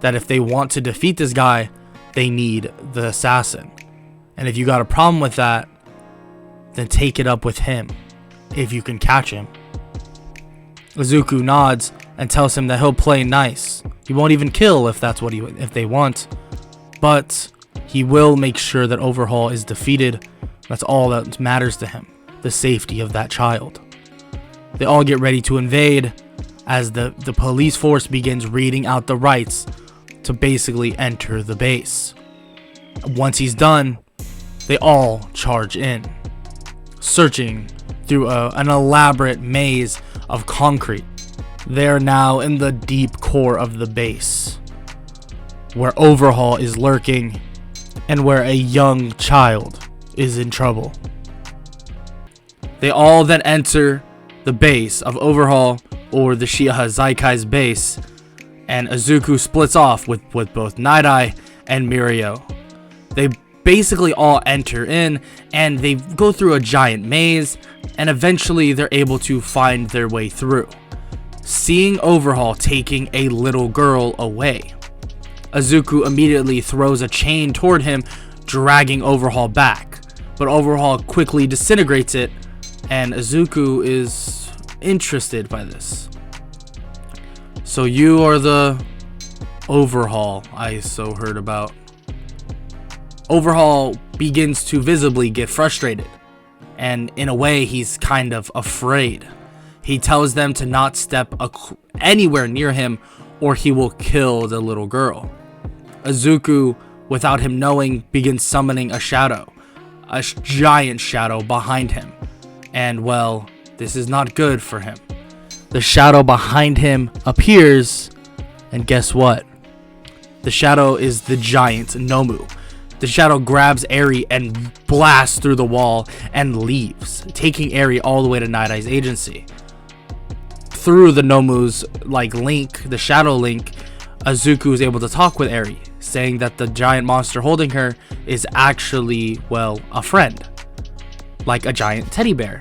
that if they want to defeat this guy, they need the assassin, and if you got a problem with that, then take it up with him, if you can catch him. Izuku nods and tells him that he'll play nice. He won't even kill if that's what if they want, but he will make sure that Overhaul is defeated. That's all that matters to him, the safety of that child. They all get ready to invade as the police force begins reading out the rights to basically enter the base. Once he's done, they all charge in, searching through an elaborate maze of concrete. They are now in the deep core of the base, where Overhaul is lurking and where a young child is in trouble. They all then enter the base of Overhaul, or the Shihazaikai base, and Izuku splits off with both Night Eye and Mirio. They basically all enter in, and they go through a giant maze, and eventually they're able to find their way through, seeing Overhaul taking a little girl away. Izuku immediately throws a chain toward him, dragging Overhaul back, but Overhaul quickly disintegrates it, and Izuku is interested by this. So you are the Overhaul I so heard about. Overhaul begins to visibly get frustrated, and in a way he's kind of afraid. He tells them to not step anywhere near him or he will kill the little girl. Izuku, without him knowing, begins summoning a shadow, a giant shadow behind him, and well, this is not good for him. The shadow behind him appears, and guess what? The shadow is the giant Nomu. The shadow grabs Eri and blasts through the wall and leaves, taking Eri all the way to Night Eye's agency. Through the Nomu's link, the shadow link, Izuku is able to talk with Eri, saying that the giant monster holding her is actually, well, a friend, like a giant teddy bear.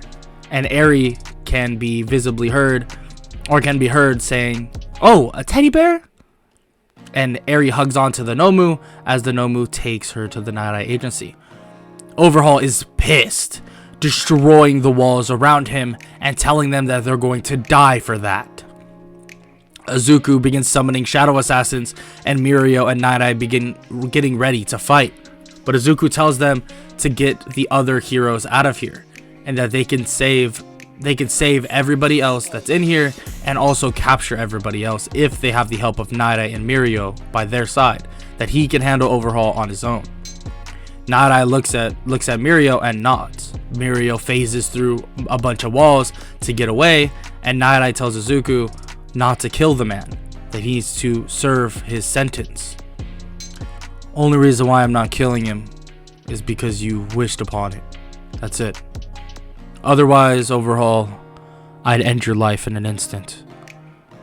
And Eri can be visibly heard, or can be heard saying, "Oh, a teddy bear?" And Eri hugs onto the Nomu as the Nomu takes her to the Night Eye agency. Overhaul is pissed, destroying the walls around him and telling them that they're going to die for that. Izuku begins summoning shadow assassins, and Mirio and Night Eye begin getting ready to fight. But Izuku tells them to get the other heroes out of here, and that they can save everybody else that's in here, and also capture everybody else if they have the help of Night Eye and Mirio by their side, that he can handle Overhaul on his own. Night Eye looks at Mirio and nods. Mirio phases through a bunch of walls to get away, and Night Eye tells Izuku not to kill the man, that he needs to serve his sentence. Only reason why I'm not killing him is because you wished upon it. That's it. Otherwise, Overhaul, I'd end your life in an instant.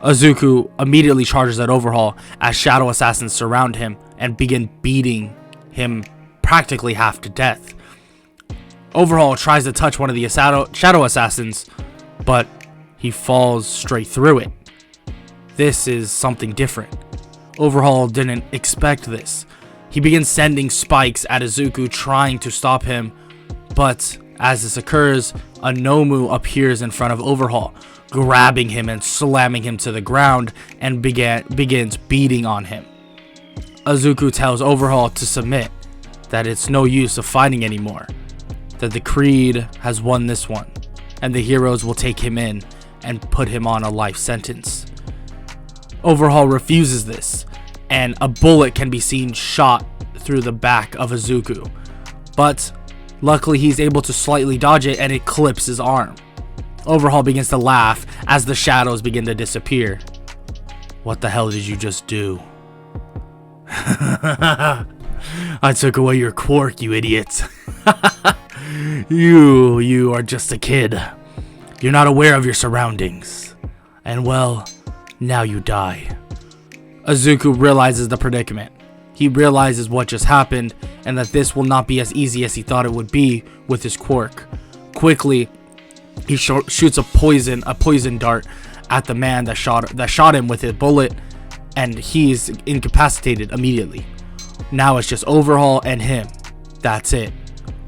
Izuku immediately charges at Overhaul as shadow assassins surround him and begin beating him practically half to death. Overhaul tries to touch one of the shadow assassins, but he falls straight through it. This is something different. Overhaul didn't expect this. He begins sending spikes at Izuku, trying to stop him, but as this occurs, a Nomu appears in front of Overhaul, grabbing him and slamming him to the ground, and begins beating on him. Izuku tells Overhaul to submit, that it's no use of fighting anymore, that the Creed has won this one, and the heroes will take him in and put him on a life sentence. Overhaul refuses this, and a bullet can be seen shot through the back of Izuku, but luckily he's able to slightly dodge it and it clips his arm. Overhaul begins to laugh as the shadows begin to disappear. What the hell did you just do? I took away your quirk, you idiots. You are just a kid. You're not aware of your surroundings. And well, now you die. Izuku realizes the predicament. He realizes what just happened and that this will not be as easy as he thought it would be with his quirk. Quickly, he shoots a poison dart at the man that shot him with a bullet, and he's incapacitated immediately. Now it's just Overhaul and him. That's it.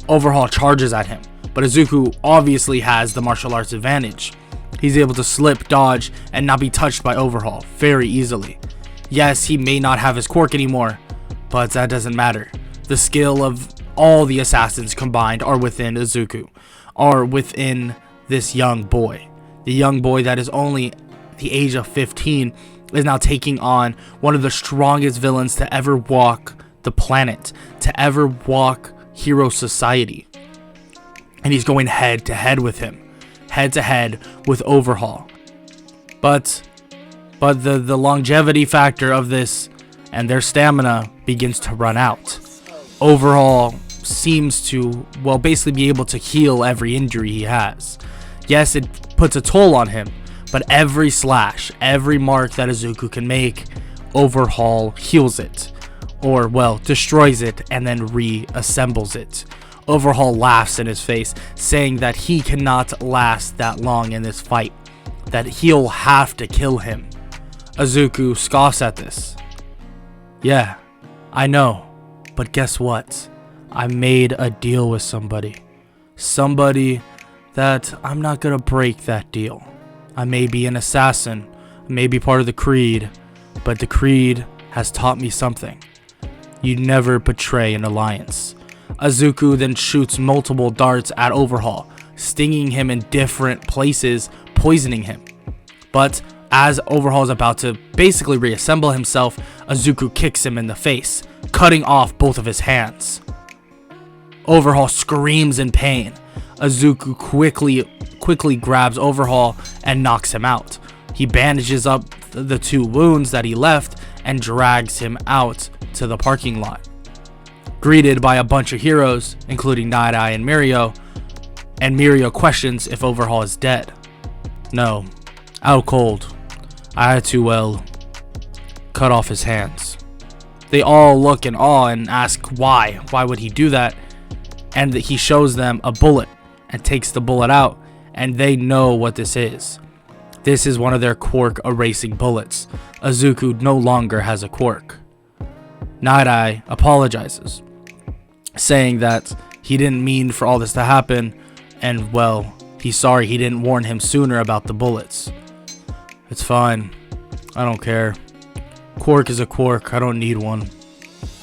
Overhaul charges at him, but Izuku obviously has the martial arts advantage. He's able to slip, dodge, and not be touched by Overhaul very easily. Yes, he may not have his quirk anymore, but that doesn't matter. The skill of all the assassins combined are within Izuku, are within this young boy. The young boy that is only the age of 15 is now taking on one of the strongest villains to ever walk the planet, to ever walk hero society. And he's going head to head with him, head to head with Overhaul. But the longevity factor of this and their stamina begins to run out. Overhaul seems to, well, basically be able to heal every injury he has. Yes, it puts a toll on him, but every slash, every mark that Izuku can make, Overhaul heals it. Or, well, destroys it and then reassembles it. Overhaul laughs in his face, saying that he cannot last that long in this fight, that he'll have to kill him. Izuku scoffs at this. Yeah, I know, but guess what? I made a deal with somebody. Somebody that I'm not gonna break that deal. I may be an assassin, I may be part of the Creed, but the Creed has taught me something. You never betray an alliance. Izuku then shoots multiple darts at Overhaul, stinging him in different places, poisoning him. But as Overhaul is about to basically reassemble himself, Izuku kicks him in the face, cutting off both of his hands. Overhaul screams in pain. Izuku quickly grabs Overhaul and knocks him out. He bandages up the two wounds that he left and drags him out to the parking lot. Greeted by a bunch of heroes, including Night Eye and Mirio questions if Overhaul is dead. No, out cold. I had to, well, cut off his hands. They all look in awe and ask why. Why would he do that? And he shows them a bullet and takes the bullet out, and they know what this is. This is one of their quirk erasing bullets. Izuku no longer has a quirk. Night Eye apologizes, saying that he didn't mean for all this to happen, and well, he's sorry he didn't warn him sooner about the bullets. It's fine. I don't care. Quirk is a quirk. I don't need one.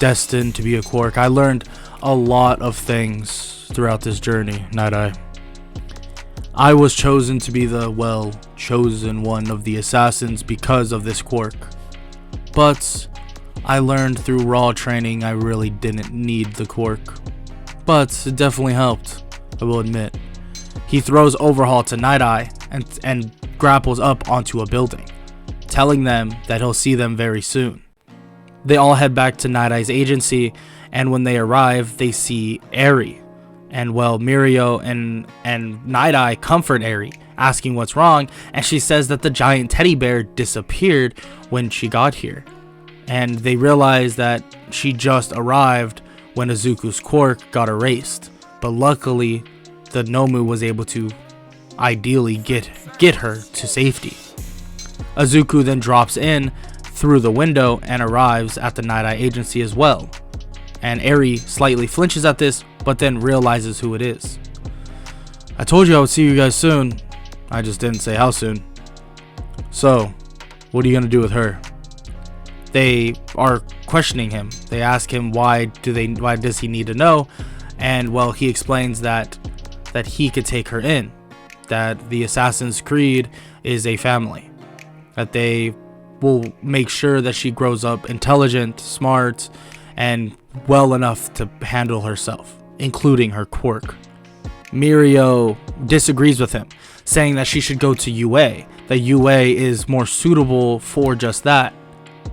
Destined to be a quirk. I learned a lot of things throughout this journey, Night Eye. I was chosen to be the, well, chosen one of the assassins because of this quirk. But I learned through raw training I really didn't need the quirk. But it definitely helped, I will admit. He throws Overhaul to Night Eye and grapples up onto a building, telling them that he'll see them very soon. They all head back to Night Eye's agency, and when they arrive, they see Eri. And well, Mirio and Night Eye comfort Eri, asking what's wrong, and she says that the giant teddy bear disappeared when she got here. And they realize that she just arrived when Izuku's quirk got erased, but luckily the Nomu was able to ideally get her to safety. Izuku then drops in through the window and arrives at the Night Eye agency as well, and Eri slightly flinches at this, but then realizes who it is. I told you I would see you guys soon, I just didn't say how soon. So, what are you gonna do with her? They are questioning him. They ask him why does he need to know, and well, he explains that he could take her in, that the Assassin's Creed is a family, that they will make sure that she grows up intelligent, smart, and well enough to handle herself, including her quirk. Mirio disagrees with him, saying that she should go to UA, that UA is more suitable for just that.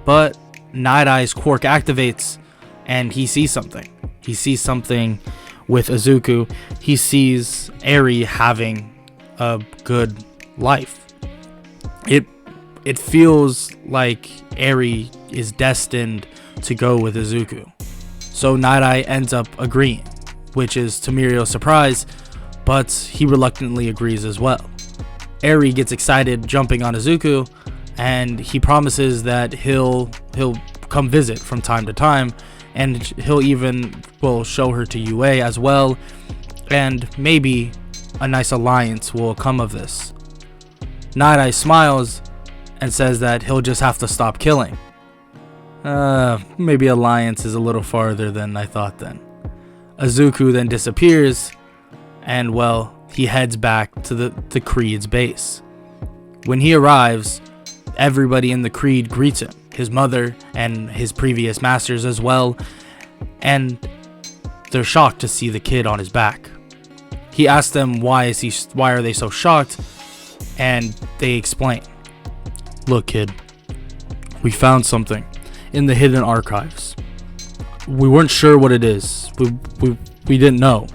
But Night Eye's quirk activates and he sees something. He sees something with Izuku. He sees Eri having a good life. It feels like Eri is destined to go with Izuku. So Night Eye ends up agreeing, which is to Mirio's surprise, but he reluctantly agrees as well. Eri gets excited jumping on Izuku, and he promises that he'll come visit from time to time, and he'll even show her to UA as well, and maybe a nice alliance will come of this. Night Eye smiles and says that he'll just have to stop killing. Maybe alliance is a little farther than I thought then. Izuku then disappears, and he heads back to the Creed's base. When he arrives, everybody in the Creed greets him, his mother and his previous masters as well, and they're shocked to see the kid on his back. He asks them why are they so shocked, and they explain. Look, kid, we found something in the hidden archives. We weren't sure what it is. We didn't know,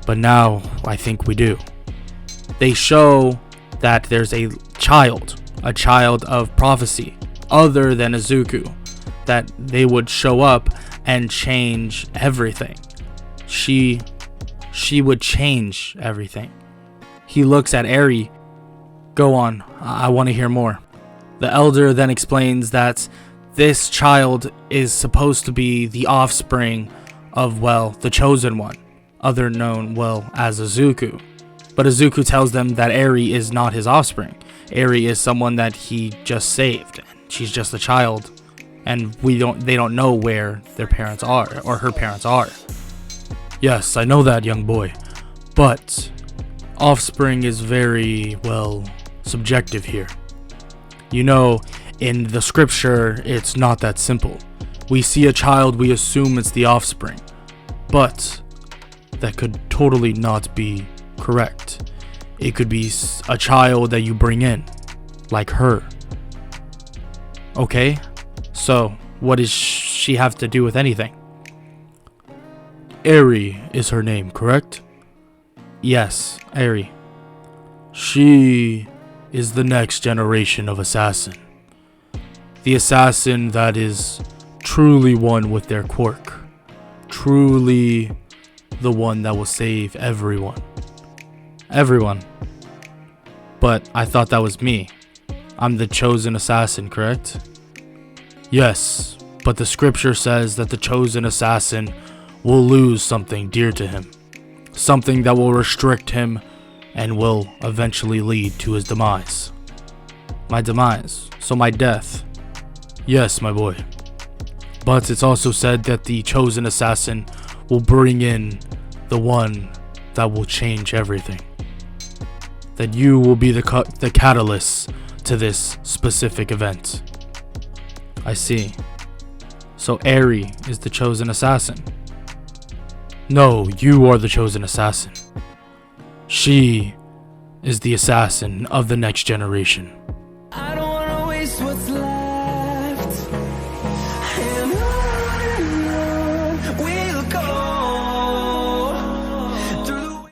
but now I think we do. They show that there's a child of prophecy other than Izuku, that they would show up and change everything. She would change everything. He looks at Eri. Go on, I want to hear more. The elder then explains that this child is supposed to be the offspring of, the chosen one, other known, as Izuku. But Izuku tells them that Eri is not his offspring. Eri is someone that he just saved. She's just a child, and they don't know where their parents are, or her parents are. Yes, I know that, young boy, but offspring is very, subjective here. You know, in the scripture, it's not that simple. We see a child, we assume it's the offspring, but that could totally not be correct. It could be a child that you bring in, like her. Okay, so what does she have to do with anything? Eri is her name, correct? Yes, Eri. She is the next generation of assassin. The assassin that is truly one with their quirk. Truly the one that will save everyone. Everyone. But I thought that was me. I'm the chosen assassin, correct? Yes, but the scripture says that the chosen assassin will lose something dear to him. Something that will restrict him and will eventually lead to his demise. My demise, so my death. Yes, my boy. But it's also said that the chosen assassin will bring in the one that will change everything. That you will be the catalyst to this specific event. I see. So Eri is the chosen assassin. No, you are the chosen assassin. She is the assassin of the next generation.